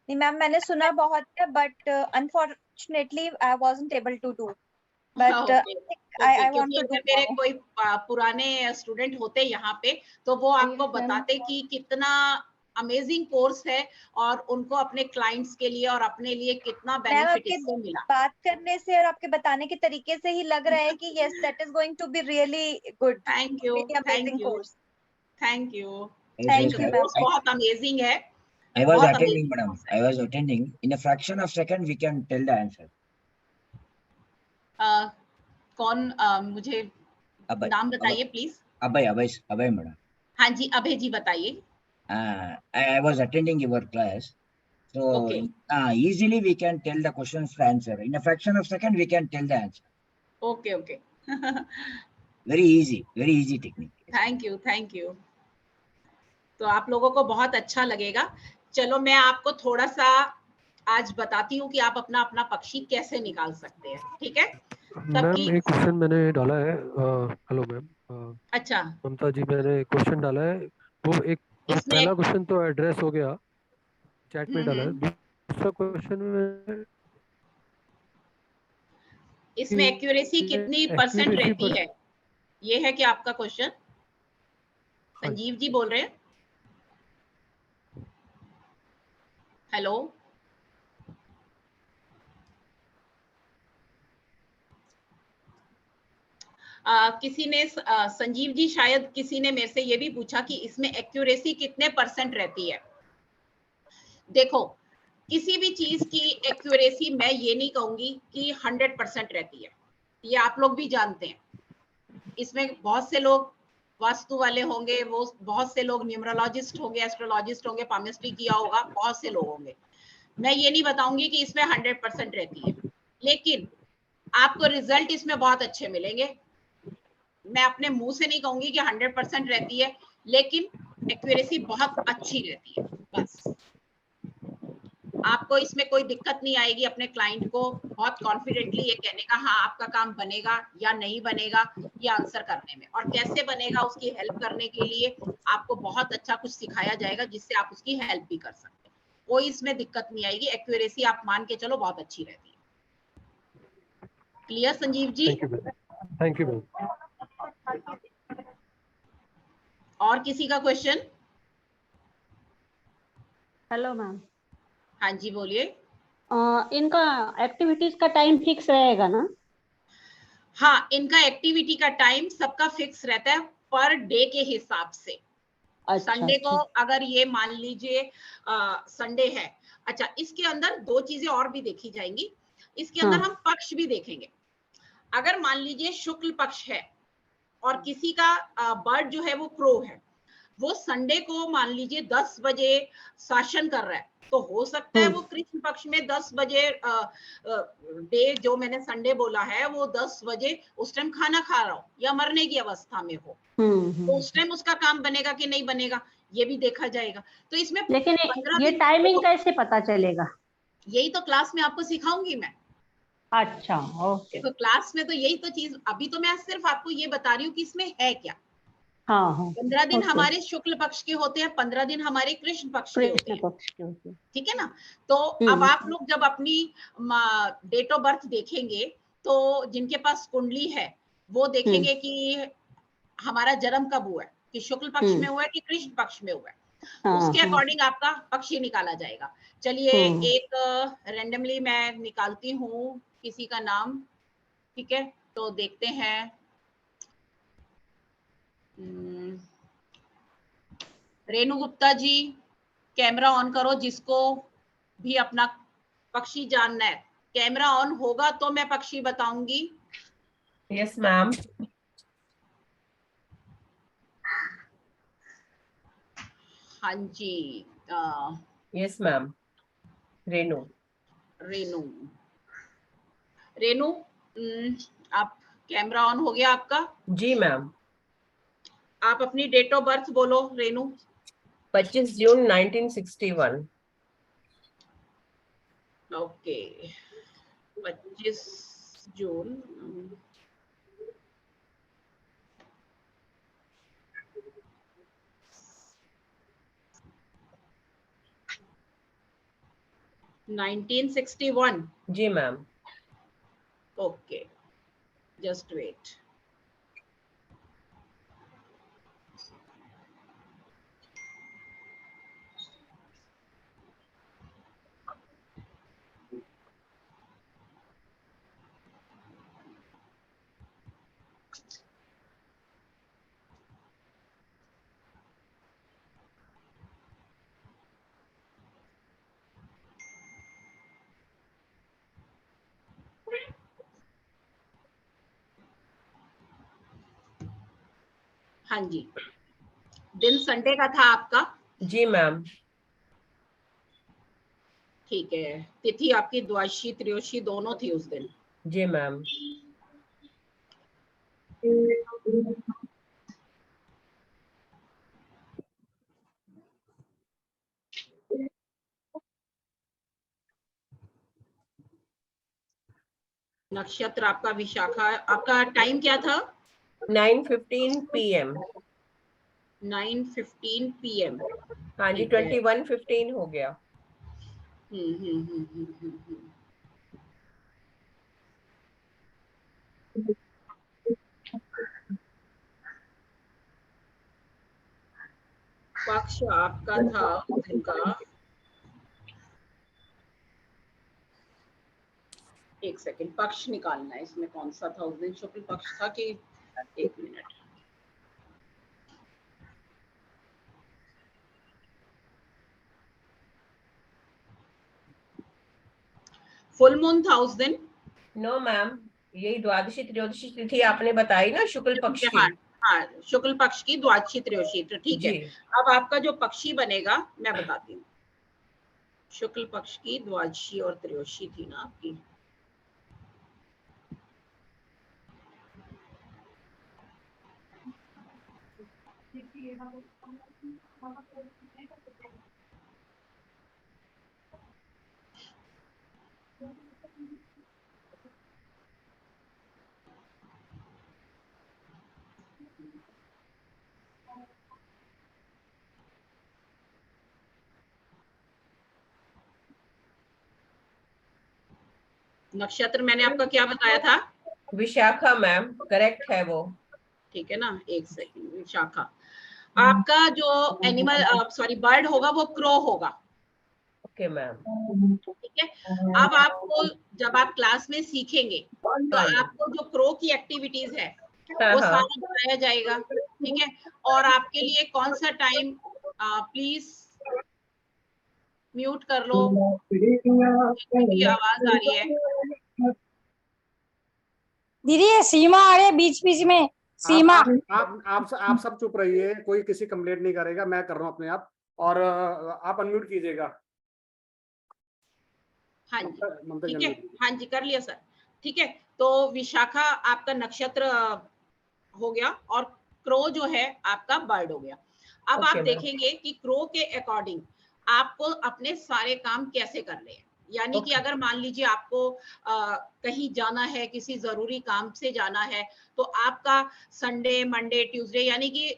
नहीं मैम, मैंने सुना बहुत है but unfortunately I wasn't able to do, but okay okay, I want क्योंकि टू डू अगर मेरे नाउ। कोई पुराने स्टूडेंट होते यहाँ पे तो वो आपको बताते कि कितना अमेजिंग कोर्स है और उनको अपने क्लाइंट्स के लिए और अपने लिए कितना मैम बेनिफिट आपके इससे मिला। बात करने से और आपके बताने के तरीके से ही लग रहा है कि yes, that is going to be really good, thank you, really thank amazing you, course. Thank you. Yes, नहीं, yes, thank you madam. Course ma'am. बहुत अमेजिंग है, I was बहुत attending, अमेजिंग madam. कोर्स है। I was attending. In a fraction of second, we can tell the answer. कौन मुझे Abhay. नाम बताइए प्लीज। Abhay, madam. हाँ जी, अभय जी बताइए। I was attending your class. So, Okay. easily we can tell the questions answer. In a fraction of second, we can tell the answer. Okay okay, Very easy technique. Thank you, thank you. तो आप लोगों को बहुत अच्छा लगेगा। चलो मैं आपको थोड़ा सा आज बताती हूँ कि आप अपना अपना पक्षी कैसे निकाल सकते हैं, ठीक है? मैम तबकि एक क्वेश्चन मैंने डाला है। Hello ma'am. अच्छा, ममता जी, मैंने क्वेश्चन डाला है। वो एक इसमें पहला क्वेश्चन तो एड्रेस हो गया, चैट में डाला है। हम्म, दूसरा क्वेश्चन में इसमें एक्यूरेसी कितनी परसेंट एक्यूरेसी रहती है, ये है कि आपका क्वेश्चन? हाँ संजीव जी बोल रहे हैं। हेलो, किसी ने संजीव जी, शायद किसी ने मेरे से ये भी पूछा कि इसमें एक्यूरेसी कितने परसेंट रहती है। देखो, किसी भी चीज की एक्यूरेसी मैं ये नहीं कहूंगी कि 100% रहती है, ये आप लोग भी जानते हैं। इसमें बहुत से लोग वास्तु वाले होंगे, वो बहुत से लोग न्यूमरोलॉजिस्ट होंगे, एस्ट्रोलॉजिस्ट होंगे, पामिस्ट्री किया होगा, बहुत से लोग होंगे। मैं ये नहीं बताऊंगी कि इसमें 100% रहती है, लेकिन आपको रिजल्ट इसमें बहुत अच्छे मिलेंगे। मैं अपने मुंह से नहीं कहूंगी कि 100% रहती है, लेकिन एक्यूरेसी बहुत अच्छी रहती है। बस आपको इसमें कोई दिक्कत नहीं आएगी अपने क्लाइंट को बहुत कॉन्फिडेंटली ये कहने का, हाँ आपका काम बनेगा या नहीं बनेगा, ये आंसर करने में, और कैसे बनेगा उसकी हेल्प करने के लिए आपको बहुत अच्छा कुछ सिखाया जाएगा जिससे आप उसकी हेल्प भी कर सकते हैं। कोई इसमें दिक्कत नहीं आएगी, एक्यूरेसी आप मान के चलो बहुत अच्छी रहती है। Clear Sanjeev ji? Thank you. और किसी का क्वेश्चन? हेलो मैम, हाँ जी बोलिए। इनका एक्टिविटीज का टाइम फिक्स रहेगा ना? हाँ, इनका एक्टिविटी का टाइम सबका फिक्स रहता है पर डे के हिसाब से। अच्छा, संडे को अच्छा। अगर ये मान लीजिए संडे है, अच्छा इसके अंदर दो चीजें और भी देखी जाएंगी। इसके अंदर हाँ। हम पक्ष भी देखेंगे। अगर मान लीजिए शुक्ल पक्ष है और किसी का बर्ड जो है वो क्रो है, वो संडे को मान लीजिए 10 बजे शासन कर रहा है, तो हो सकता है वो कृष्ण पक्ष में 10 बजे डे जो मैंने संडे बोला है वो 10 बजे उस टाइम खाना खा रहा हो या मरने की अवस्था में हो, तो उस टाइम उसका काम बनेगा कि नहीं बनेगा ये भी देखा जाएगा। तो इसमें लेकिन 15 ये दिन टाइमिंग कैसे पता चलेगा? यही तो क्लास में आपको सिखाऊंगी मैं। अच्छा, ओके। तो क्लास में तो यही तो चीज, अभी तो मैं सिर्फ आपको ये बता रही हूँ कि इसमें है क्या। हाँ, हाँ। 15 दिन ओके। हमारे शुक्ल पक्ष के होते हैं, 15 दिन हमारे कृष्ण पक्ष के होते कृष्ण हैं, पक्ष के होते हैं। ठीक है ना। तो अब आप लोग जब अपनी डेट ऑफ बर्थ देखेंगे तो जिनके पास कुंडली है वो देखेंगे कि हमारा जन्म कब हुआ है, कि शुक्ल पक्ष में हुआ है कि कृष्ण पक्ष में हुआ है, उसके अकॉर्डिंग आपका पक्ष ही निकाला जाएगा। चलिए एक रेंडमली मैं निकालती हूँ किसी का नाम, ठीक है, तो देखते हैं। रेणु गुप्ता जी, कैमरा ऑन करो, जिसको भी अपना पक्षी जानना है। कैमरा ऑन होगा तो मैं पक्षी बताऊंगी। Yes ma'am. हाँ जी, यस मैम। रेनू। रेनू, रेनू आप कैमरा ऑन हो गया आपका? जी मैम। आप अपनी डेट ऑफ बर्थ बोलो रेनू। 25 जून 1961। ओके, 25 जून। (1961) जी मैम। Okay, just wait. हाँ जी, दिन संडे का था आपका? जी मैम। ठीक है, तिथि आपकी द्वादशी त्रयोदशी दोनों थी उस दिन? जी मैम। नक्षत्र आपका विशाखा, आपका टाइम क्या था? 9:15 PM। 9:15 PM। हाँ जी, 21:15 हो गया। पक्ष आपका था उस दिन का, एक सेकंड, पक्ष निकालना है इसमें कौन सा था उस दिन, शुक्ल पक्ष था कि, एक मिनट। फुल मून था उस दिन? नो मैम, यही द्वादशी त्रयोदशी तिथि आपने बताई ना, शुक्ल पक्ष की। हाँ हाँ, शुक्ल पक्ष की द्वादशी त्रयोदशी, तो ठीक है। जी। अब आपका जो पक्षी बनेगा मैं बताती हूँ। शुक्ल पक्ष की द्वादशी और त्रयोदशी थी ना आपकी। नक्षत्र मैंने आपका क्या बताया था? विशाखा मैम, करेक्ट है वो। ठीक है ना, एक सेकंड। विशाखा। आपका जो एनिमल सॉरी बर्ड होगा वो क्रो होगा। Okay ma'am. ठीक है। अब आपको जब आप क्लास में सीखेंगे तो हाँ जी। आपको जो क्रो की एक्टिविटीज है हाँ वो हाँ। सारा बताया जाएगा। ठीक है। और आपके लिए कौन सा टाइम, प्लीज म्यूट कर लो, की आवाज आ रही है। दीदी ये सीमा आ रही है बीच बीच में, सीमा। आप सब चुप रहिए, कोई किसी कंप्लेंट नहीं करेगा, मैं कर रहा हूँ अपने आप। और आप अनम्यूट कीजिएगा। हाँ जी, ममता जी ठीक है। unmute हाँ जी, कर लिया सर। ठीक है। तो विशाखा आपका नक्षत्र हो गया और क्रो जो है आपका बर्ड हो गया। अब आप Okay, ma'am. देखेंगे कि क्रो के अकॉर्डिंग आपको अपने सारे काम कैसे करने हैं। यानी कि अगर मान लीजिए आपको कहीं जाना है, किसी जरूरी काम से जाना है, तो आपका संडे मंडे ट्यूसडे यानी कि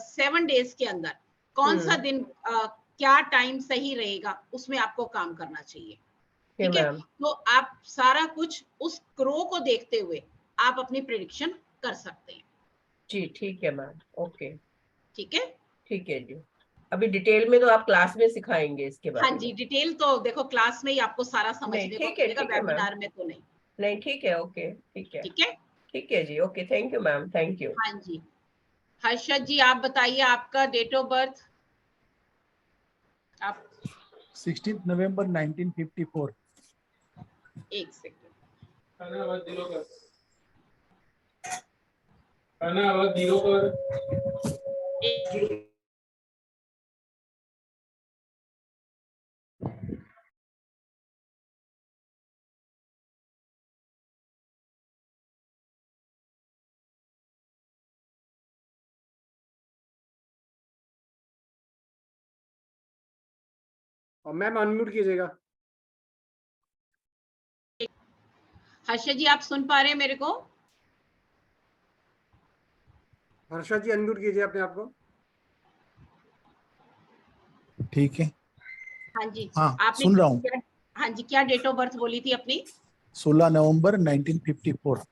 7 डेज के अंदर कौन सा दिन क्या टाइम सही रहेगा, उसमें आपको काम करना चाहिए। ठीक है। तो आप सारा कुछ उस क्रो को देखते हुए आप अपनी प्रेडिक्शन कर सकते हैं। जी ठीक है मैम। ओके, ठीक है। ठीक है जी। अभी डिटेल में तो आप क्लास में सिखाएंगे इसके बारे हाँ में? जी, डिटेल तो देखो क्लास में ही आपको सारा समझने को ठीक है, मिलेगा, ठीक है मैम। वेबिनार में तो नहीं। नहीं ठीक है, ओके ठीक है। ठीक है। ठीक है जी, okay, thank you ma'am, thank you. हाँ जी। हर्षद जी आप बताइए आपका डेट ऑफ बर्थ। आप 16 नवंबर 1954। एक सेकंड। और मैम अनम्यूट कीजिएगा। हर्षद जी आप सुन पा रहे हैं मेरे को? हर्षद जी अनम्यूट कीजिए अपने आप को। ठीक है। हाँ जी। हाँ, आपने सुन रहा हूँ। हाँ जी, क्या डेट ऑफ बर्थ बोली थी अपनी? 16 नवंबर 1954।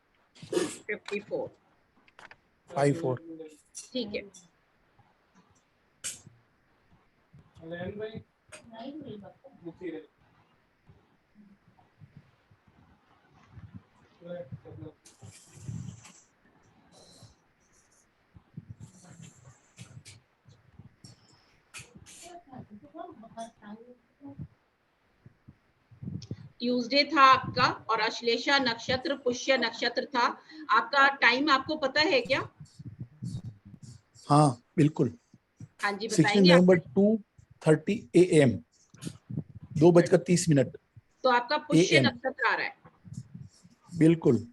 54। 54। ठीक है। ट्यूसडे था आपका और अश्लेषा नक्षत्र पुष्य नक्षत्र था आपका। टाइम आपको पता है क्या? हाँ बिल्कुल। हाँ जी 16 बताएंगे नवंबर आप। 2:30 AM, 2:30 तो आपका पुष्य AM। नक्षत्र आ रहा है बिल्कुल।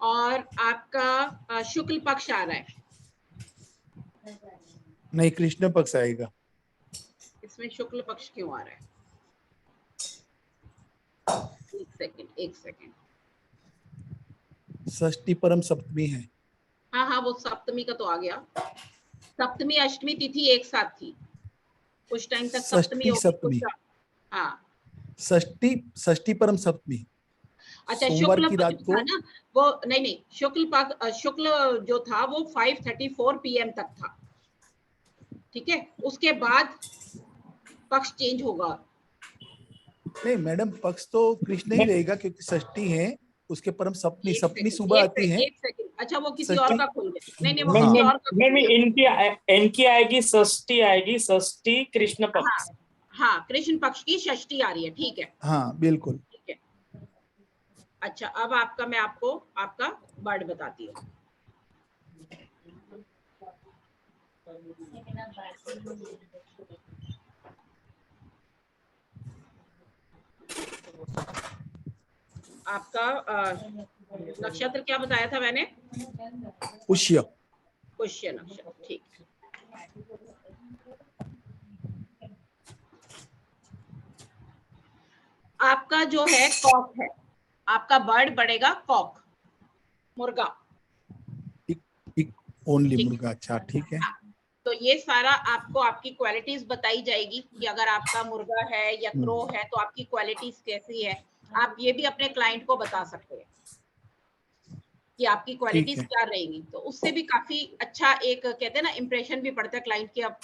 और आपका शुक्ल पक्ष आ रहा है। नहीं, कृष्ण पक्ष आएगा। इसमें शुक्ल पक्ष क्यों आ रहा है? एक सेकंड। षष्ठी परम सप्तमी है। हाँ हाँ, वो सप्तमी का तो आ गया। सप्तमी अष्टमी तिथि एक साथ थी, कुछ टाइम तक सप्तमी षष्ठी सप्तमी। हाँ षष्ठी परम सप्तमी। अच्छा, सोमवार शुक्ल की पक्ष रात को। था ना वो? नहीं, शुक्ल जो था वो 5:34 PM तक था। ठीक है, उसके बाद पक्ष चेंज होगा। नहीं मैडम, पक्ष तो कृष्ण ही रहेगा क्योंकि षष्ठी है, उसके परम सप्तमी, सप्तमी सुबह आती है। एक सेकंड। अच्छा, वो किसी और षष्ठी। का खुल गया। नहीं, वो हाँ। किसी और का खुल गया। इनकी आएगी षष्ठी, आएगी षष्ठी कृष्ण पक्ष। हाँ, कृष्ण पक्ष की षष्ठी आ रही है। ठीक है। हाँ बिल्कुल। ठीक है, अच्छा, अब आपका मैं आपको आपका बर्ड बताती हूँ। आपका नक्षत्र क्या बताया था मैंने? पुष्य। पुष्य नक्षत्र, ठीक। आपका जो है कॉक है, आपका बर्ड बढ़ेगा कॉक, मुर्गा। ओनली मुर्गा, अच्छा ठीक है। तो ये सारा आपको आपकी क्वालिटीज बताई जाएगी कि अगर आपका मुर्गा है या क्रो है तो आपकी क्वालिटीज कैसी है। आप ये भी अपने क्लाइंट को बता सकते हैं कि आपकी क्वालिटीज क्या रहेंगी, तो उससे भी काफी अच्छा एक कहते हैं ना इंप्रेशन भी पड़ता है क्लाइंट की। अब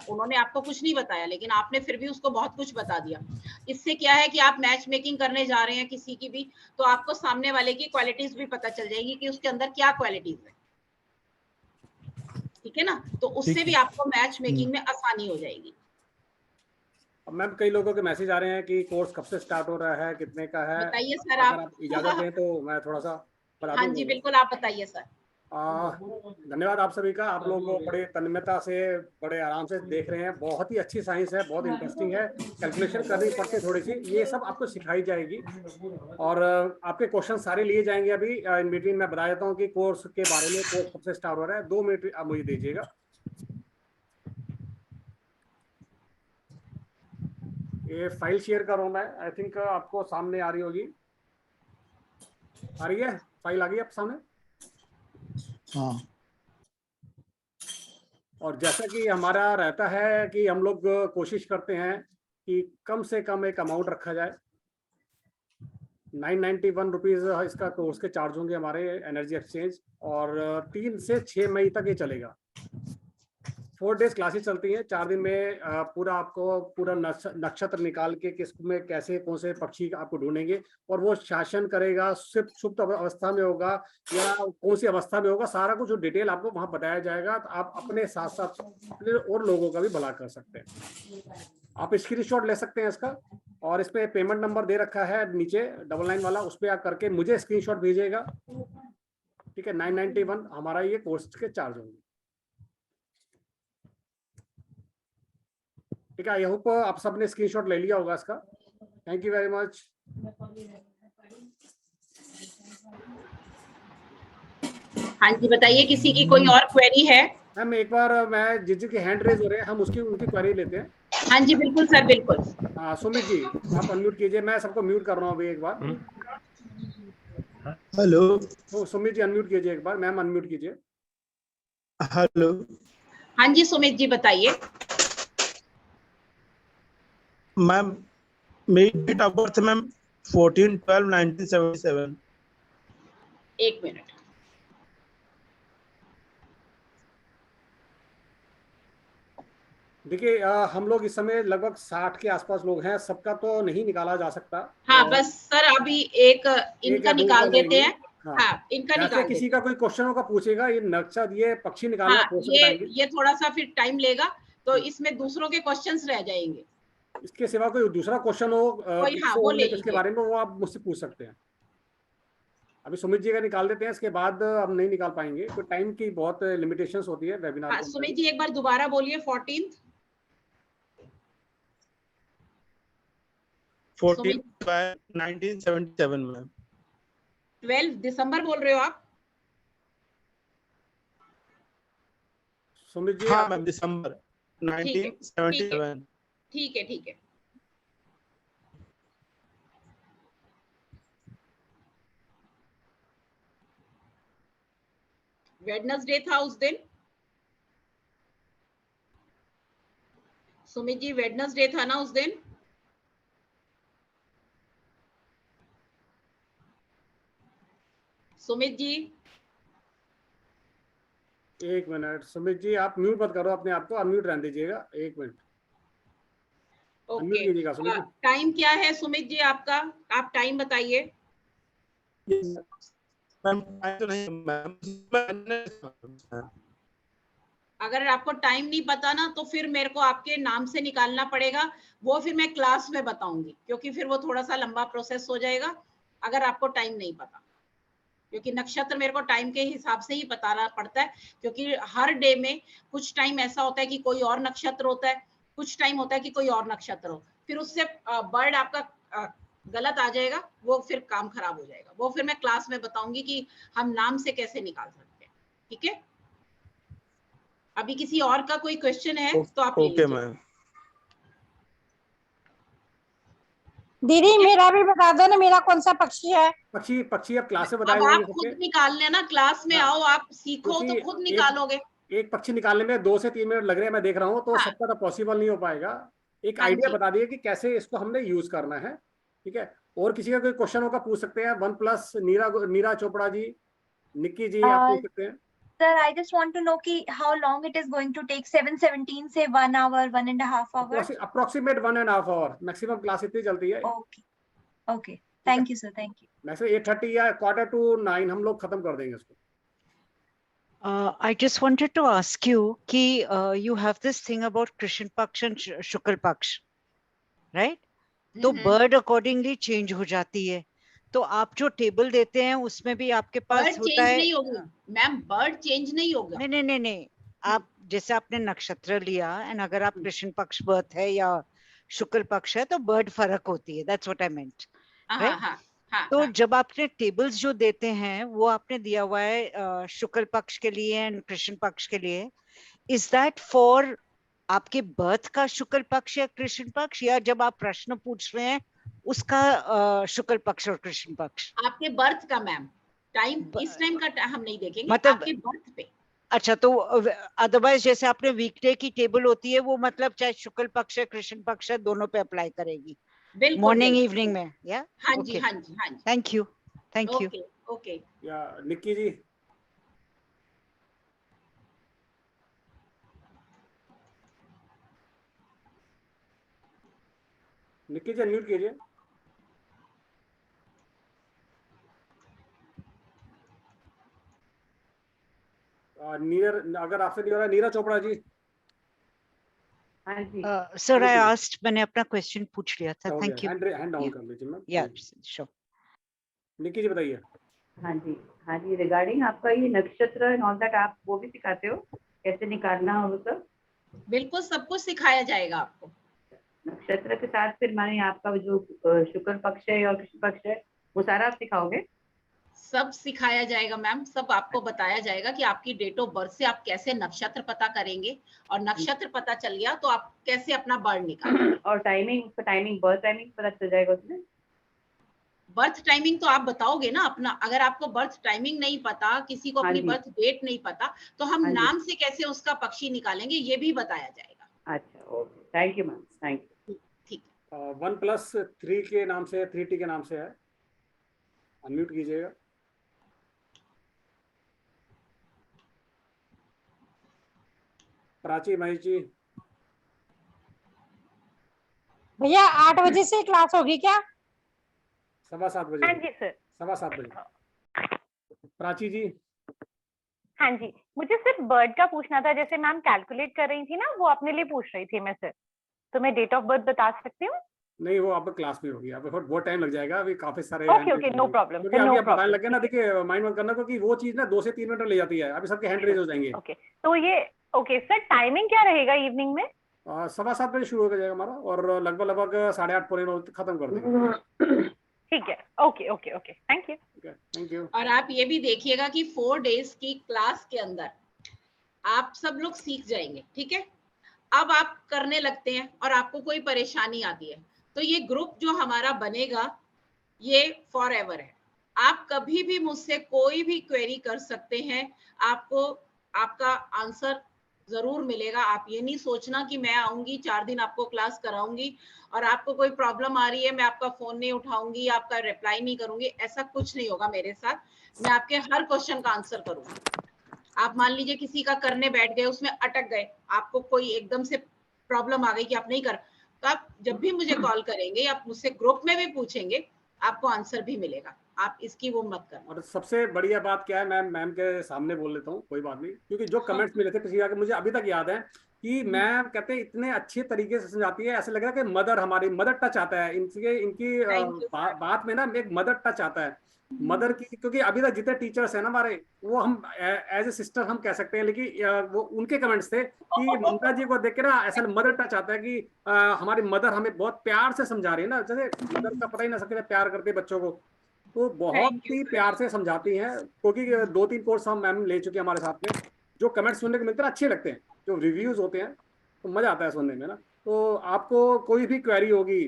उन्होंने आपको कुछ नहीं बताया लेकिन आपने फिर भी उसको बहुत कुछ बता दिया। इससे क्या है कि आप मैच मेकिंग करने जा रहे हैं किसी की भी, तो आपको सामने वाले की क्वालिटीज भी पता चल जाएगी कि उसके अंदर क्या क्वालिटीज है, ठीक है ना। तो उससे भी आपको मैच मेकिंग में आसानी हो जाएगी। अब मैम कई लोगों के मैसेज आ रहे हैं कि कोर्स कब से स्टार्ट हो रहा है, कितने का है? बताइए सर अगर आप इजाजत दें तो मैं थोड़ा सा बता दूं। हाँ जी बिल्कुल, आप बताइए सर। धन्यवाद आप सभी का। आप लोग बड़े तन्मयता से बड़े आराम से देख रहे हैं। बहुत ही अच्छी साइंस है, बहुत इंटरेस्टिंग है। कैलकुलेशन करनी पड़ती है थोड़ी सी, ये सब आपको सिखाई जाएगी और आपके क्वेश्चन सारे लिए जाएंगे। अभी इन बिटवीन मैं बता देता हूँ कि कोर्स के बारे में, कोर्स कब से स्टार्ट हो रहा है। 2 मिनट आप मुझे दीजिएगा। ये फाइल शेयर कर रहा हूँ मैं, आई थिंक आपको सामने आ रही होगी। आ रही है फाइल? आ गई आप सामने? हाँ। और जैसा कि हमारा रहता है कि हम लोग कोशिश करते हैं कि कम से कम एक अमाउंट रखा जाए। 991 रुपीज़ इसका कोर्स के चार्ज होंगे हमारे एनर्जी एक्सचेंज, और 3 से 6 मई तक ये चलेगा। 4 डेज क्लासेस चलती हैं। 4 दिन में पूरा आपको पूरा नक्षत्र निकाल के किस में कैसे कौन से पक्षी आपको ढूंढेंगे और वो शासन करेगा, सिर्फ सुप्त अवस्था में होगा या कौन सी अवस्था में होगा, सारा कुछ डिटेल आपको वहां बताया जाएगा। तो आप अपने साथ साथ अपने और लोगों का भी भला कर सकते हैं। आप स्क्रीनशॉट ले सकते हैं इसका, और इस पे पेमेंट नंबर दे रखा है नीचे डबल लाइन वाला, उस पर आप करके मुझे स्क्रीनशॉट भेजिएगा। ठीक है, 991 हमारा ये कोर्स के चार्ज होंगे। ठीक है, आई होप आप सबने स्क्रीनशॉट ले लिया होगा इसका। Thank you very much. हाँ जी बताइए, किसी की कोई और क्वेरी है? मैम एक बार मैं जिसकी हैंड रेज हो रहे हैं हम उनकी क्वेरी लेते हैं। हाँ जी बिल्कुल सर, बिल्कुल। हाँ सुमित जी आप अनम्यूट कीजिए। मैं सबको म्यूट कर रहा हूँ अभी एक बार। हेलो। तो सुमित जी अनम्यूट कीजिए एक बार। मैम अनम्यूट कीजिए। हेलो। हाँ जी सुमित जी बताइए। मैम मेरी डेट ऑफ बर्थ मैम 14/12/1977। एक मिनट। देखिए हम लोग इस समय लगभग 60 के आसपास लोग हैं, सबका तो नहीं निकाला जा सकता। हाँ बस सर अभी एक इनका निकाल देते हैं। हाँ इनका निकाल देते किसी का कोई क्वेश्चन होगा पूछेगा। ये नक्षत्र ये पक्षी निकालना हाँ, ये थोड़ा सा फिर टाइम लेगा तो इसमें दूसरों के क्वेश्चंस रह जाएंगे। इसके सिवा कोई दूसरा क्वेश्चन हो वो ले इसके बारे में, वो आप मुझसे पूछ सकते हैं। अभी सुमित जी का निकाल देते हैं, इसके बाद हम नहीं निकाल पाएंगे, कोई टाइम की बहुत लिमिटेशंस होती है वेबिनार। हाँ, सुमित जी एक बार दोबारा बोलिए। 14/1977 में। 12 दिसंबर बोल रहे हो आप? सुमित जी हाँ मैम दिसंबर 1977। ठीक है ठीक है। वेडनेसडे था उस दिन। सुमित जी वेडनेसडे था ना उस दिन? सुमित जी एक मिनट। सुमित जी आप म्यूट मत करो अपने आप को, अनम्यूट रहने दीजिएगा। एक मिनट अनम्यूट कीजिएगा सुमित जी। टाइम क्या है सुमित जी आपका? आप टाइम बताइए। मैम तो नहीं मैम। अगर आपको टाइम नहीं पता ना तो फिर मेरे को आपके नाम से निकालना पड़ेगा, वो फिर मैं क्लास में बताऊंगी क्योंकि फिर वो थोड़ा सा लंबा प्रोसेस हो जाएगा। अगर आपको टाइम नहीं पता, क्योंकि नक्षत्र मेरे को टाइम के हिसाब से ही बताना पड़ता है, क्योंकि हर डे में कुछ टाइम ऐसा होता है कि कोई और नक्षत्र होता है, कुछ टाइम होता है कि कोई और नक्षत्र हो, फिर उससे बर्ड आपका गलत आ जाएगा, वो फिर काम खराब हो जाएगा। वो फिर मैं क्लास में बताऊंगी कि हम नाम से कैसे निकाल सकते हैं। ठीक है, अभी किसी और का कोई क्वेश्चन है तो आप ले ओके लीजिए। मैम। दीदी मेरा भी बता दो ना, मेरा कौन सा पक्षी है? पक्षी अब क्लास में अब बताए आप जाएंगे खुद सबके। निकाल लेना, क्लास में हाँ, आओ, आप सीखो तो क्योंकि खुद निकालोगे। एक पक्षी निकालने में 2 से 3 मिनट लग रहे हैं, मैं देख रहा हूँ, तो हाँ। सबका तो पॉसिबल नहीं हो पाएगा। एक हाँ आइडिया जी। बता दिए कि कैसे इसको हमने यूज करना है। ठीक है, और किसी का कोई क्वेश्चन होगा पूछ सकते हैं। 1+ नीरा चोपड़ा जी, निक्की जी, आप पूछ सकते हैं। Sir, I just want to know कि how long it is going to take? 7:17 से 1 hour, 1.5 hours? Approximate 1.5 hour maximum class इतनी चलती है। Okay, okay. Thank you, sir. Thank you. Maximum 8:30 या 8:45 हम लोग खत्म कर देंगे इसको। I just wanted to ask you कि you have this thing about Krishan Paksh and Shukal Paksh, right? तो bird accordingly change हो जाती है, तो आप जो टेबल देते हैं उसमें भी आपके पास बर्ड होता चेंज है? नहीं होगी मैम, बर्ड चेंज नहीं होगा। नहीं, आप जैसे आपने नक्षत्र लिया एंड अगर आप कृष्ण पक्ष बर्थ है या शुक्ल पक्ष है तो बर्ड फर्क होती है, that's what I meant, right? तो जब आपने टेबल्स जो देते हैं वो आपने दिया हुआ है शुक्ल पक्ष के लिए एंड कृष्ण पक्ष के लिए, इज दैट फॉर आपके बर्थ का शुक्ल पक्ष या कृष्ण पक्ष, या जब आप प्रश्न पूछ रहे हैं उसका शुक्ल पक्ष और कृष्ण पक्ष? आपके बर्थ का मैम, टाइम इस टाइम का हम नहीं देखेंगे, मतलब आपके बर्थ पे। अच्छा, तो अदरवाइज जैसे आपने वीकडे की टेबल होती है वो मतलब चाहे शुक्ल पक्ष है कृष्ण पक्ष है दोनों पे अप्लाई करेगी, मॉर्निंग इवनिंग में? या हाँ जी, हाँ जी, हाँ जी। Thank you, thank you. Okay okay. या निक्की जी, निक्की जी अनम्यूट कीजिए। अगर आपसे नहीं हो रहा, नीरा चोपड़ा जी। हाँ जी सर आई आस्क्ड, मैंने अपना क्वेश्चन पूछ लिया था, थैंक यू। हैंड डाउन कर लीजिए मैम। या श्योर। निक्की जी बताइए। हाँ जी, रिगार्डिंग आपका ये नक्षत्र एंड ऑल दैट, आप वो भी सिखाते हो कैसे निकालना हो सब? बिल्कुल, सब कुछ सिखाया जाएगा आपको। नक्षत्र के साथ फिर माने आपका जो शुक्र पक्ष है और कृष्ण पक्ष है वो सारा आप सिखाओगे? सब सिखाया जाएगा मैम, सब आपको बताया जाएगा कि आपकी डेट ऑफ बर्थ से आप कैसे नक्षत्र पता करेंगे, और नक्षत्र पता चल गया तो आप कैसे अपना बर्ड निकालेंगे। और टाइमिंग, उसका टाइमिंग, बर्थ टाइमिंग पता चल जाएगा उसमें? बर्थ टाइमिंग तो आप बताओगे ना अपना, अगर आपको बर्थ टाइमिंग नहीं पता, किसी को अपनी बर्थ डेट नहीं पता, तो हम नाम से कैसे उसका पक्षी निकालेंगे ये भी बताया जाएगा। अच्छा, okay, thank you ma'am, thank you. ठीक। 1+3 के नाम से, 3T के नाम से है, अनम्यूट कीजिएगा। प्राची महेश जी। भैया 8 बजे से क्लास होगी क्या? 7:15 बजे। हाँ जी सर। 7:15 बजे। प्राची जी। हाँ जी, मुझे सिर्फ बर्ड का पूछना था, जैसे मैम कैलकुलेट कर रही थी ना, वो अपने लिए पूछ रही थी मैं सर, तो मैं डेट ऑफ बर्थ बता सकती हूँ? नहीं, वो आपको क्लास में होगी, अब बहुत टाइम लग जाएगा, अभी काफी सारे। Okay, no problem. क्योंकि अभी आप बताने लगे ना, देखिए माइंड मत करना, क्योंकि वो चीज ना 2 से 3 मिनट ले जाती है, अभी सबके हैंड रेज हो जाएंगे। ओके, तो ये ओके सर, टाइमिंग क्या रहेगा इवनिंग में? 7:15 बजे शुरू हो जाएगा हमारा, और लगभग 8:30 पौने 9 खत्म कर देंगे। ठीक है, okay, thank you. Thank you. और आप ये भी देखिएगा कि 4 डेज की क्लास के अंदर आप सब लोग सीख जाएंगे। ठीक है, अब आप करने लगते हैं और आपको कोई परेशानी आती है, तो ये ग्रुप जो हमारा बनेगा ये फॉर एवर है। आप कभी भी मुझसे कोई भी क्वेरी कर सकते हैं, आपको आपका आंसर जरूर मिलेगा। आप ये नहीं सोचना कि मैं आऊंगी 4 दिन आपको क्लास कराऊंगी और आपको कोई प्रॉब्लम आ रही है मैं आपका फोन नहीं उठाऊंगी, आपका रिप्लाई नहीं करूंगी, ऐसा कुछ नहीं होगा मेरे साथ। मैं आपके हर क्वेश्चन का आंसर करूंगी। आप मान लीजिए किसी का करने बैठ गए, उसमें अटक गए, आपको कोई एकदम से प्रॉब्लम आ गई कि आप नहीं कर, तो आप जब भी मुझे कॉल करेंगे, आप मुझसे ग्रुप में भी पूछेंगे, आपको आंसर भी मिलेगा। आप इसकी वो मत करना। और सबसे बढ़िया बात क्या है, मैम के सामने बोल लेता हूँ, कोई बात नहीं, क्योंकि जो कमेंट्स मिले थे पिछली बार के, मुझे अभी तक याद है कि मैम कहते हैं इतने अच्छे तरीके से समझाती है, ऐसे लग रहा है कि मदर, हमारी मदर टच आता है इनकी बात में ना, एक मदर टच आता है मदर की। क्योंकि अभी तक जितने टीचर्स हैं ना हमारे, वो हम एज ए सिस्टर हम कह सकते हैं, लेकिन वो उनके कमेंट्स थे कि ममता जी को देख के ना ऐसा मदर टच आता है कि हमारी मदर हमें बहुत प्यार से समझा रही है ना, जैसे मदर का पता ही ना सकते प्यार करते बच्चों को, तो बहुत ही प्यार से समझाती हैं। क्योंकि 2-3 कोर्स हम मैम ले चुके हैं हमारे साथ में, जो कमेंट्स सुनने को मिलते हैं अच्छे लगते हैं, जो रिव्यूज होते हैं तो मजा आता है सुनने में ना। तो आपको कोई भी क्वेरी होगी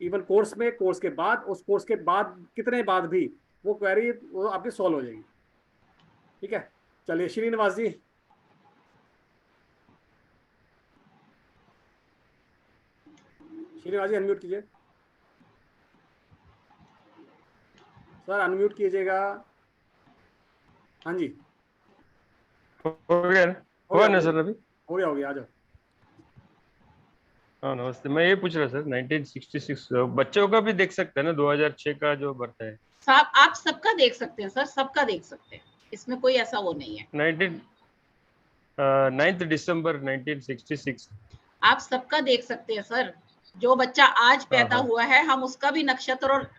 इवन कोर्स में, कोर्स के बाद, उस कोर्स के बाद कितने बाद भी वो क्वेरी वो आपकी सॉल्व हो जाएगी। ठीक है, चलिए श्रीनिवास जी। श्रीनिवास जी अनम्यूट कीजिए सर, अनम्यूट कीजिएगा। हाँ जी, हो गया ना? हुआ ना सर अभी? हो गया, आ जाओ। हाँ नमस्ते, मैं ये पूछ रहा सर 1966 बच्चों का भी देख सकते हैं ना, 2006 का जो बर्थ है? साहब आप सबका देख सकते हैं सर, सबका देख सकते हैं, इसमें कोई ऐसा वो नहीं है। 9 दिसंबर 1966 आप सबका देख सकते हैं सर, जो बच्चा आज पैदा हुआ है हम उसका भी नक्षत्र और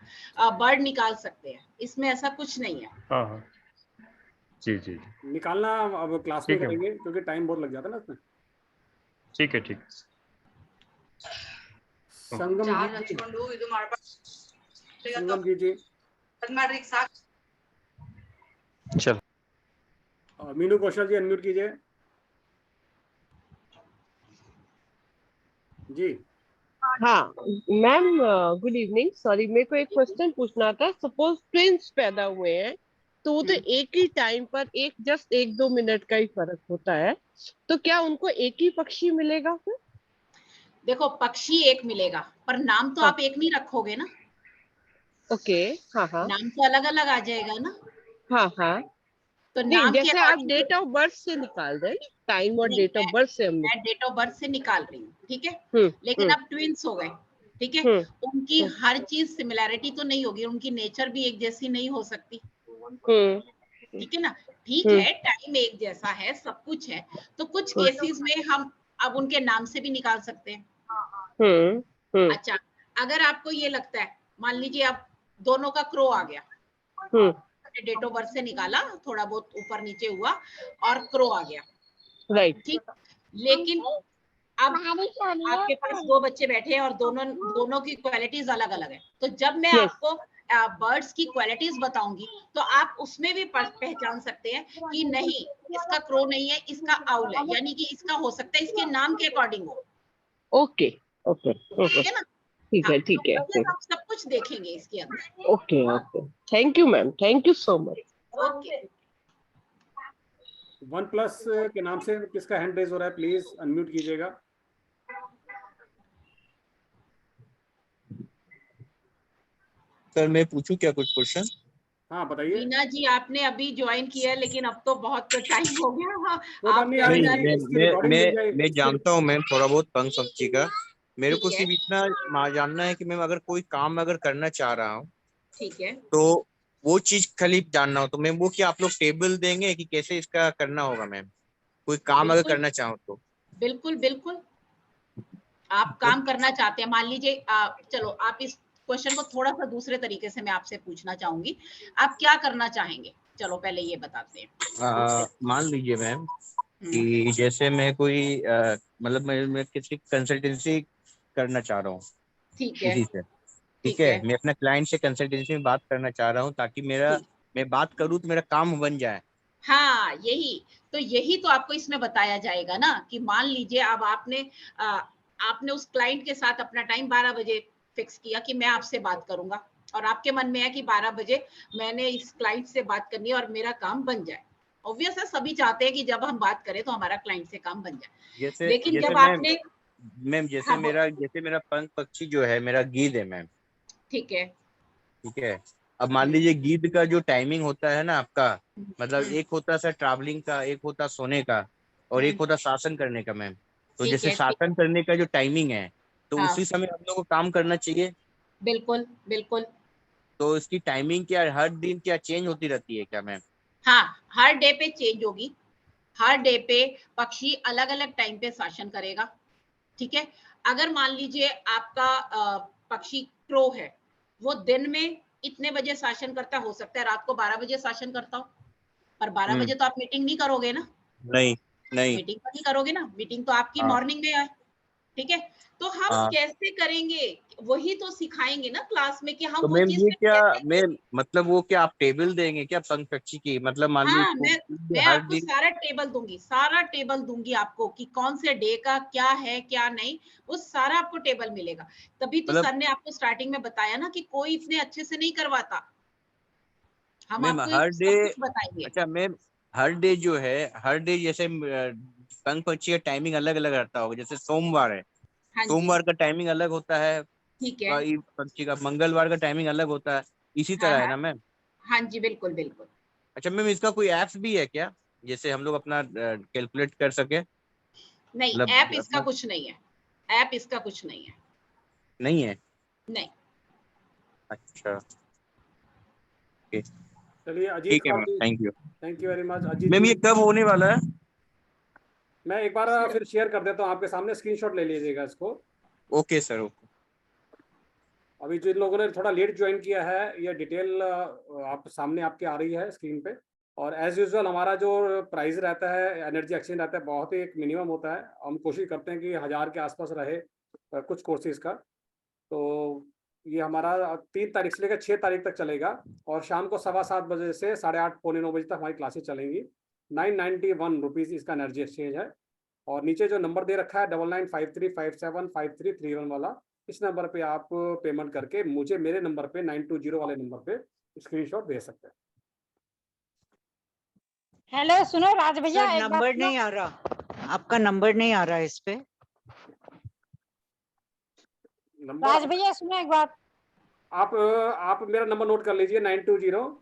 बर्ड निकाल सकते हैं, इसमें ऐसा कुछ नहीं है। हाँ जी निकालना अब क्लास में करेंगे क्योंकि टाइम बहुत लग जाता है ना उसमें। ठीक है संगम जी चल। मीनू कौशल जी अनम्यूट कीजिए जी। हाँ मैम, गुड इवनिंग। सॉरी, मेरे को एक क्वेश्चन पूछना था। सपोज ट्विंस पैदा हुए हैं तो वो तो एक ही टाइम पर जस्ट 1-2 मिनट का ही फर्क होता है, तो क्या उनको एक ही पक्षी मिलेगा फिर? देखो पक्षी एक मिलेगा पर नाम तो आप एक नहीं रखोगे ना। ओके, हाँ नाम तो अलग अलग आ जाएगा ना। हाँ तो नहीं, नाम जैसे आप डेट ऑफ बर्थ से निकाल दें, टाइम और डेट ऑफ बर्थ से मैं डेट ऑफ बर्थ से निकाल रही हूँ, ठीक है। लेकिन अब ट्विंस हो गए, ठीक है, उनकी हर चीज सिमिलैरिटी तो नहीं होगी, उनकी नेचर भी एक जैसी नहीं हो सकती, ठीक है ना। ठीक है, टाइम एक जैसा है, सब कुछ है, तो कुछ केसेस में हम अब उनके नाम से भी निकाल सकते हैं। अच्छा, अगर आपको ये लगता है, मान लीजिए आप दोनों का क्रो आ गया, डेट ऑफ बर्थ से निकाला, थोड़ा बहुत ऊपर नीचे हुआ और क्रो आ गया, राइट, ठीक। लेकिन अब आपके पास 2 बच्चे बैठे हैं और दोनों की क्वालिटीज अलग अलग है, तो जब मैं आपको बर्ड्स की क्वालिटीज बताऊंगी तो आप उसमें भी पहचान सकते हैं कि नहीं इसका क्रो नहीं है, इसका आउल है, यानी कि इसका हो सकता है इसके नाम के अकॉर्डिंग हो। ओके ठीक है ना, ठीक है आप सब कुछ देखेंगे इसके अंदर। Okay thank you ma'am, thank you so much. Okay, OnePlus के नाम से किसका हैंड रेज हो रहा है, प्लीज अनम्यूट कीजिएगा। सर मैं पूछूं क्या कुछ क्वेश्चन? हाँ बताइए। मीना जी आपने अभी ज्वाइन किया है लेकिन अब तो बहुत टाइम हो गया। मैं जानता हूँ मैम थोड़ा बहुत पंख पक्षी का। मेरे को सिर्फ इतना जानना है कि मैम अगर कोई काम अगर करना चाह रहा हूँ, ठीक है, तो वो चीज खाली जानना हो तो मैम वो क्या आप लोग टेबल देंगे कि कैसे इसका करना होगा मैम? कोई काम अगर करना चाहो तो। बिल्कुल आप काम करना चाहते हैं, मान लीजिए चलो आप इस क्वेश्चन को थोड़ा सा दूसरे तरीके से मैं आपसे पूछना चाहूंगी, आप क्या करना चाहेंगे? चलो पहले ये बताते हैं। मान लीजिए मैम कि जैसे मैं कोई मतलब मैं किसी कंसल्टेंसी करना चाह रहा हूँ, ठीक है, किसी से, ठीक है, मैं अपना क्लाइंट से कंसल्टेंसी में बात करना चाह रहा हूँ ताकि मैं बात करूँ तो मेरा काम बन जाए। हाँ यही तो आपको इसमें बताया जाएगा ना कि मान लीजिए अब आपने उस क्लाइंट के साथ अपना टाइम 12 बजे फिक्स किया कि मैं आपसे बात करूंगा और आपके मन में है कि 12 बजे मैंने इस क्लाइंट से बात करनी है और मेरा काम बन जाए। ऑब्वियस है, सभी चाहते हैं कि जब हम बात करें तो हमारा क्लाइंट से काम बन जाए। लेकिन जब आपने मैम जैसे मेरा पंख पक्षी जो है मेरा गीद है मैम, ठीक है। अब मान लीजिए गीद का जो टाइमिंग होता है ना आपका, मतलब एक होता है ट्रैवलिंग का, एक होता सोने का और एक होता शासन करने का मैम। तो जैसे शासन करने का जो टाइमिंग है तो उसी समय हम लोग को काम करना चाहिए। बिल्कुल। तो इसकी टाइमिंग क्या हर दिन क्या चेंज होती रहती है क्या मैम? हाँ, हर डे पे चेंज होगी, हर डे पे पक्षी अलग अलग टाइम पे शासन करेगा, ठीक है। अगर मान लीजिए आपका पक्षी क्रो है, वो दिन में इतने बजे शासन करता, हो सकता है रात को 12 बजे शासन करता हो, पर 12 बजे तो आप मीटिंग नहीं करोगे ना, नहीं नहीं मीटिंग तो नहीं करोगे ना, मीटिंग तो आपकी हाँ मॉर्निंग में है, ठीक है। तो हम हाँ। कैसे करेंगे, वही तो सिखाएंगे ना क्लास में कि हम तो वो मैम चीज ये में क्या, कैसे मैं करें। मतलब वो क्या आप टेबल देंगे क्या पंख पक्षी की, मतलब मान ली हाँ, मैं हर आपको दिन? सारा टेबल दूंगी आपको कि कौन से डे का क्या है क्या नहीं, वो सारा आपको टेबल मिलेगा। तभी तो मतलब सर ने आपको स्टार्टिंग में बताया ना कि कोई इतने अच्छे से नहीं करवाता, हम मैम आपको हर डे, सब कुछ बताएंगे। अच्छा मैम हर डे जो है, हर डे जैसे पंख पक्षी का टाइमिंग अलग अलग रहता होगा, जैसे सोमवार है, हाँ जी, सोमवार का टाइमिंग अलग होता है, ठीक है। पक्षी का मंगलवार का टाइमिंग अलग होता है, इसी हाँ तरह है हाँ ना मैम? हाँ जी, बिल्कुल बिल्कुल। अच्छा मैम इसका कोई ऐप्स भी है क्या, जैसे हम लोग अपना कैलकुलेट कर सके? नहीं, मतलब ऐप इसका अपना कुछ नहीं है, ऐप इसका कुछ नहीं है, नहीं है? नहीं। अच्छा ठीक चलिए अजीत ठीक है कौर मैम, जी, thank you. Thank you very much. Ajit ma'am ji, ये कब होने वाला है? मैं एक बार फिर शेयर कर देता हूँ आपके सामने, स्क्रीनशॉट ले लीजिएगा इसको। Okay sir, okay. अभी जिन लोगों ने थोड़ा लेट ज्वाइन किया है, ये डिटेल आप सामने आपके आ रही है स्क्रीन पे। और एज यूजुअल हमारा जो प्राइस रहता है, एनर्जी एक्सचेंज रहता है, बहुत ही एक मिनिमम होता है। हम कोशिश करते हैं कि 1000 के आसपास रहे कुछ कोर्सेज का। तो ये हमारा 3 तारीख से लेकर 6 तारीख तक चलेगा, और शाम को 7:15 बजे से 8:30 पौने 9 बजे तक हमारी क्लासेस चलेंगी। 991 रुपीज़ इसका एनर्जी एक्सचेंज है। और नीचे जो नंबर दे रखा है 9953575331 वाला, इस नंबर पे आप पेमेंट करके मुझे मेरे नंबर पे 920 वाले नंबर पे स्क्रीनशॉट भेज सकते हैं। हेलो सुनो राज भैया, सर एक बात नंबर सुनो। नहीं आ रहा, आपका नंबर नहीं आ रहा है इस पे। राज भैया सुनो एक बात। आप मेरा नंबर नोट कर लीजिए, 920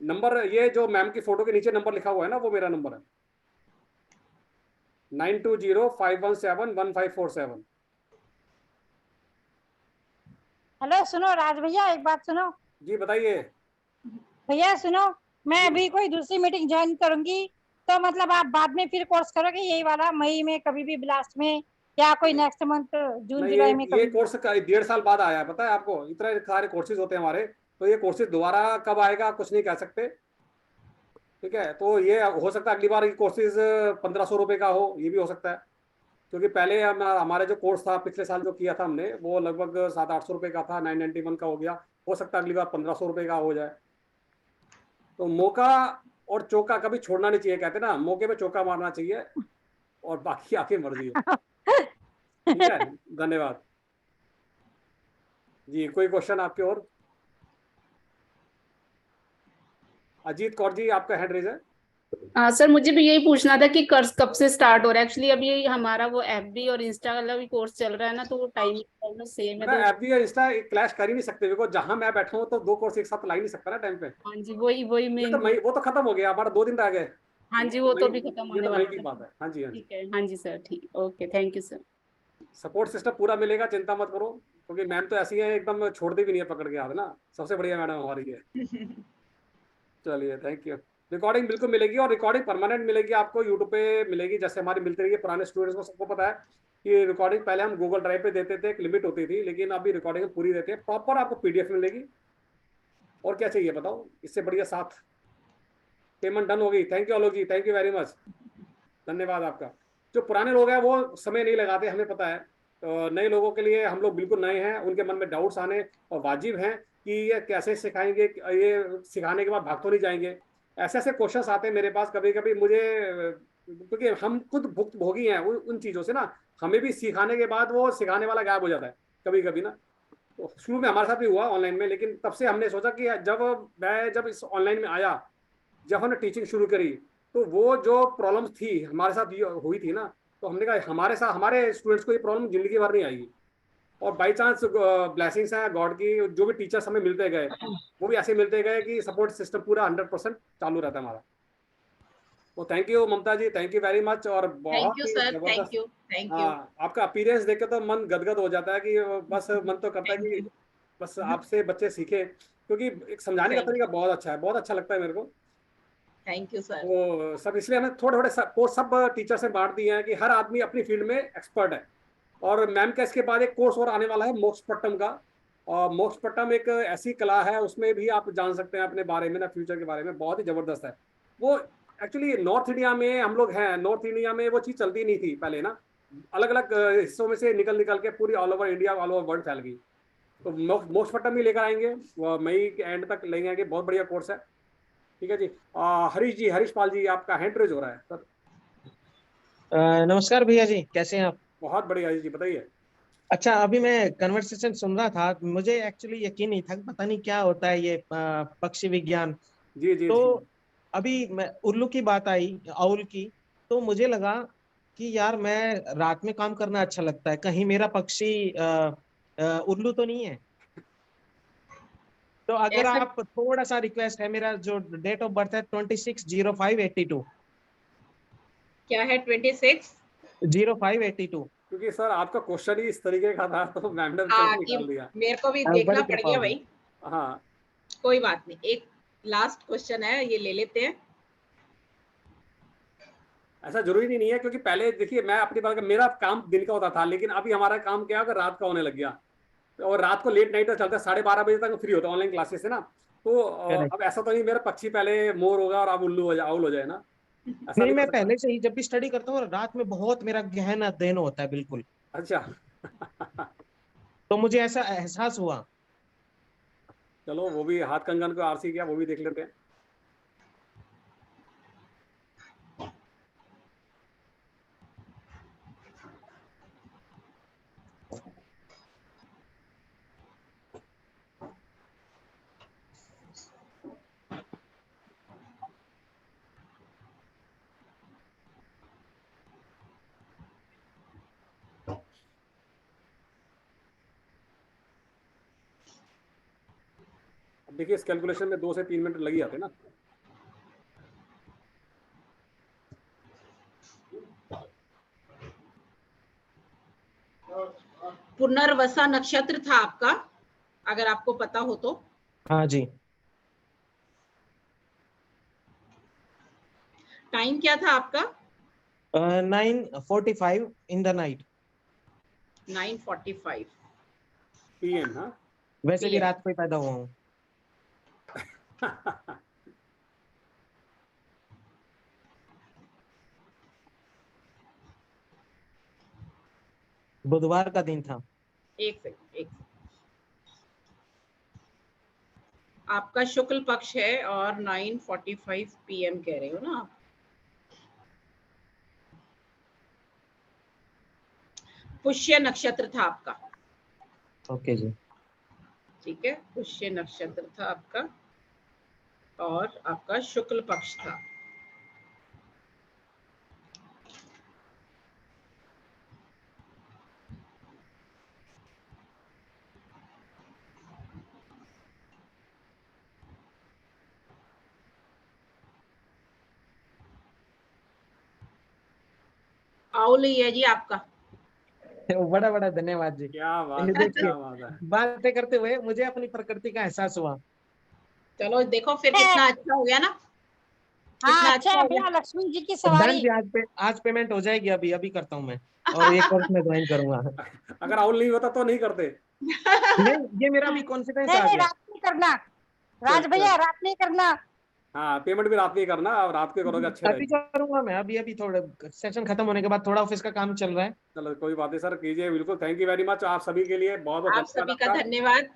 नंबर। ये जो मैम की फोटो के नीचे नंबर लिखा हुआ है ना, वो मेरा नंबर है, 9205171547। हेलो सुनो राज भैया, एक बात सुनो। जी बताइए। भैया सुनो, मैं अभी कोई दूसरी मीटिंग ज्वाइन करूंगी, तो मतलब आप बाद में फिर कोर्स करोगे यही वाला, मई में कभी भी, लास्ट में, या कोई नेक्स्ट मंथ जून नहीं, जुलाई में ये कभी? कोर्स का 1.5 साल बाद आया है, पता है आपको? इतने सारे कोर्सेज होते हैं हमारे, तो ये कोर्सेज दोबारा कब आएगा कुछ नहीं कह सकते, ठीक है। तो ये हो सकता है अगली बार ये कोर्सेज 1500 रुपये का हो, ये भी हो सकता है। क्योंकि पहले हमारे जो कोर्स था पिछले साल जो किया था हमने, वो लगभग 700-800 रुपये का था, 991 का हो गया। हो सकता है अगली बार 1500 रुपये का हो जाए। तो मौका और चौका कभी छोड़ना नहीं चाहिए, कहते ना, मौके पे चौका मारना चाहिए, और बाकी आके मर्जी है। ठीक है, धन्यवाद जी। कोई क्वेश्चन आपके और? अजीत कौर जी, आपका हैंड रेज है। सर मुझे भी यही पूछना था कि कर्ज कब से स्टार्ट हो रहा है। एक्चुअली अभी हमारा वो एफबी और इंस्टा वाला भी कोर्स चल रहा है ना, तो वो टाइमिंग ऑलमोस्ट सेम है। मैं तो एफबी और इंस्टा क्लैश कर ही नहीं सकते, बिकॉज जहां मैं बैठा हूँ तो 2 कोर्स एक साथ ला ही नहीं सकता ना टाइम पे। हाँ जी, वही वही ये मैं। तो मई, वो तो खत्म हो गया, हमारा 2 दिन रह गए। हाँ जी, वो तो अभी खत्म ये होने तो मई वाला की है। बात है। हाँ जी, हाँ जी। ठीक है, हाँ जी सर, ठीक, okay, thank you sir. Support system पूरा मिलेगा, चिंता मत करो, क्योंकि मैम तो ऐसी है एकदम, छोड़ती भी नहीं है पकड़ के हाथ ना। सबसे बढ़िया मैडम हमारी है। चलिए, थैंक यू। रिकॉर्डिंग बिल्कुल मिलेगी, और रिकॉर्डिंग परमानेंट मिलेगी आपको, यूट्यूब पे मिलेगी, जैसे हमारी मिलती रही है। पुराने स्टूडेंट्स को सबको पता है कि रिकॉर्डिंग पहले हम गूगल ड्राइव पे देते थे, एक लिमिट होती थी, लेकिन अभी रिकॉर्डिंग पूरी देते हैं, प्रॉपर आपको पीडीएफ मिलेगी। और क्या चाहिए बताओ, इससे बढ़िया साथ। पेमेंट डन हो गई, thank you Alok ji, thank you very much, धन्यवाद आपका। जो पुराने लोग हैं वो समय नहीं लगाते, हमें पता है। तो नए लोगों के लिए, हम लोग बिल्कुल नए हैं, उनके मन में डाउट्स आने और वाजिब हैं कि ये कैसे सिखाएंगे, ये सिखाने के बाद भाग तो नहीं जाएंगे। ऐसे ऐसे क्वेश्चंस आते हैं मेरे पास कभी कभी मुझे, क्योंकि हम खुद भुक्तभोगी हैं उन चीज़ों से ना। हमें भी सिखाने के बाद वो सिखाने वाला गायब हो जाता है कभी कभी ना। तो शुरू में हमारे साथ भी हुआ ऑनलाइन में, लेकिन तब से हमने सोचा कि जब इस ऑनलाइन में आया, जब हमने टीचिंग शुरू करी, तो वो जो प्रॉब्लम्स थी हमारे साथ हुई थी ना, तो हमने कहा हमारे साथ, हमारे स्टूडेंट्स को ये प्रॉब्लम जिंदगी भर नहीं आएगी। और बाई चांस ब्लेसिंग्स हैं गॉड की, जो भी टीचर्स हमें मिलते गए, वो भी ऐसे मिलते गए कि सपोर्ट सिस्टम पूरा 100% चालू रहता है हमारा। तो thank you Mamta ji, thank you very much. और थैंक बहुत यू ही सर, थैंक जबरदस्त, यू, थैंक यू। हाँ, आपका अपीयरेंस देख के तो मन गदगद हो जाता है, कि बस मन तो करता है कि बस आपसे बच्चे सीखे, क्योंकि एक समझाने का तरीका बहुत अच्छा है, बहुत अच्छा लगता है मेरे को। Thank you sir. वो सब इसलिए हमें थोड़े थोड़े कोर्स सब टीचर से बांट दिए हैं कि हर आदमी अपनी फील्ड में एक्सपर्ट है। और मैम का इसके बाद एक कोर्स और आने वाला है मोक्षपट्टम का, और मोक्षपट्टम एक ऐसी कला है, उसमें भी आप जान सकते हैं अपने बारे में ना, फ्यूचर के बारे में, बहुत ही जबरदस्त है वो। एक्चुअली नॉर्थ इंडिया में हम लोग हैं, नॉर्थ इंडिया में वो चीज़ चलती नहीं थी पहले ना, अलग अलग हिस्सों में से निकल निकल के पूरी all over India, all over world फैल गई। तो मोक्षपट्टम भी लेकर आएंगे, वो मई के एंड तक लेंगे आएंगे, बहुत बढ़िया कोर्स है। ठीक है जी। हरीश जी, हरीश पाल जी, आपका हैंड रेज हो रहा है सर। नमस्कार भैया जी, कैसे हैं आप? बहुत बढ़िया जी, बताइए। अच्छा, अभी मैं कन्वर्सेशन सुन रहा था, मुझे एक्चुअली यकीन नहीं था, पता नहीं क्या होता है ये पक्षी विज्ञान। जी जी। तो अभी मैं उल्लू की बात आई, आउल की, तो मुझे लगा कि यार मैं रात में काम करना अच्छा लगता है, कहीं मेरा पक्षी उल्लू तो नहीं है। तो अगर आप थोड़ा सा रिक्वेस्ट है, मेरा जो डेट ऑफ बर्थ है 26/05/82। क्या है 26/05/82? क्योंकि सर आपका क्वेश्चन ही इस तरीके का था, तो मैम ने निकाल दिया। मेरे को भी देखना पड़ गया भाई। हाँ कोई बात नहीं, एक लास्ट क्वेश्चन है, ये ले लेते हैं। ऐसा जरूरी नहीं है, क्योंकि पहले देखिए मैं अपनी बात, मेरा काम दिन का होता था, लेकिन अभी हमारा काम क्या है, रात का होने लग गया, और रात को लेट नाइट तक चलता है, 12:30 बजे तक फ्री होता है ऑनलाइन क्लासेस से ना। तो अब ऐसा तो नहीं मेरा पक्षी पहले मोर होगा और अब उल्लू हो जाए, आउल हो जाए ना। नहीं, मैं पहले से ही जब भी स्टडी करता हूँ रात में बहुत मेरा गहन अध्ययन होता है, बिल्कुल। अच्छा। तो मुझे ऐसा एहसास हुआ। चलो वो भी हाथ कंगन को आरसी किया, वो भी देख लेते हैं। देखिए इस कैलकुलेशन में 2 से 3 मिनट लग ही जाते ना। पुनर्वसा नक्षत्र था आपका, अगर आपको पता हो तो। हाँ जी। टाइम क्या था आपका? 9:45 इन द नाइट। 9:45 PM। हाँ, वैसे भी रात को ही पैदा हुआ हूँ। बुधवार का दिन था। एक सेकंड। आपका शुक्ल पक्ष है और 9:45 PM कह रहे हो ना आप? पुष्य नक्षत्र था आपका। ओके जी। ठीक है, पुष्य नक्षत्र था आपका और आपका शुक्ल पक्ष था। आउल ही है जी आपका। बड़ा बड़ा धन्यवाद जी। क्या बात है, क्या बात है। बातें करते हुए मुझे अपनी प्रकृति का एहसास हुआ। चलो देखो फिर कितना अच्छा हो गया ना। हाँ, अच्छा भैया, लक्ष्मी जी की सवारी। आज पेमेंट हो जाएगी, अभी करता हूँ मैं, और एक कोर्स में ज्वाइन करूंगा। अगर आउल नहीं होता तो नहीं करते। नहीं, ये मेरा भी कॉन्फिडेंस आ गया। रात नहीं करना राज भैया, रात नहीं करना। हाँ, पेमेंट भी रात में करना, और रात के करोगे अच्छे अभी करूंगा मैं, अभी थोड़ा सेशन खत्म होने के बाद थोड़ा ऑफिस का काम चल रहा है। चलो कोई बात नहीं सर, कीजिए बिल्कुल। थैंक यू वेरी मच आप सभी के लिए, बहुत बहुत आप सभी का धन्यवाद।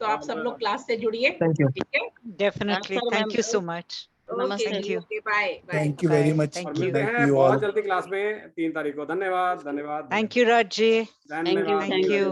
तो आप सब लोग क्लास से जुड़िए। Thank you. ठीक है, definitely, thank you so much. Thank you, bye. Thank you very much. मिलते हैं बहुत जल्दी क्लास में 3 तारीख को। धन्यवाद। Thank you Raj ji. धन्यवाद। Thank you.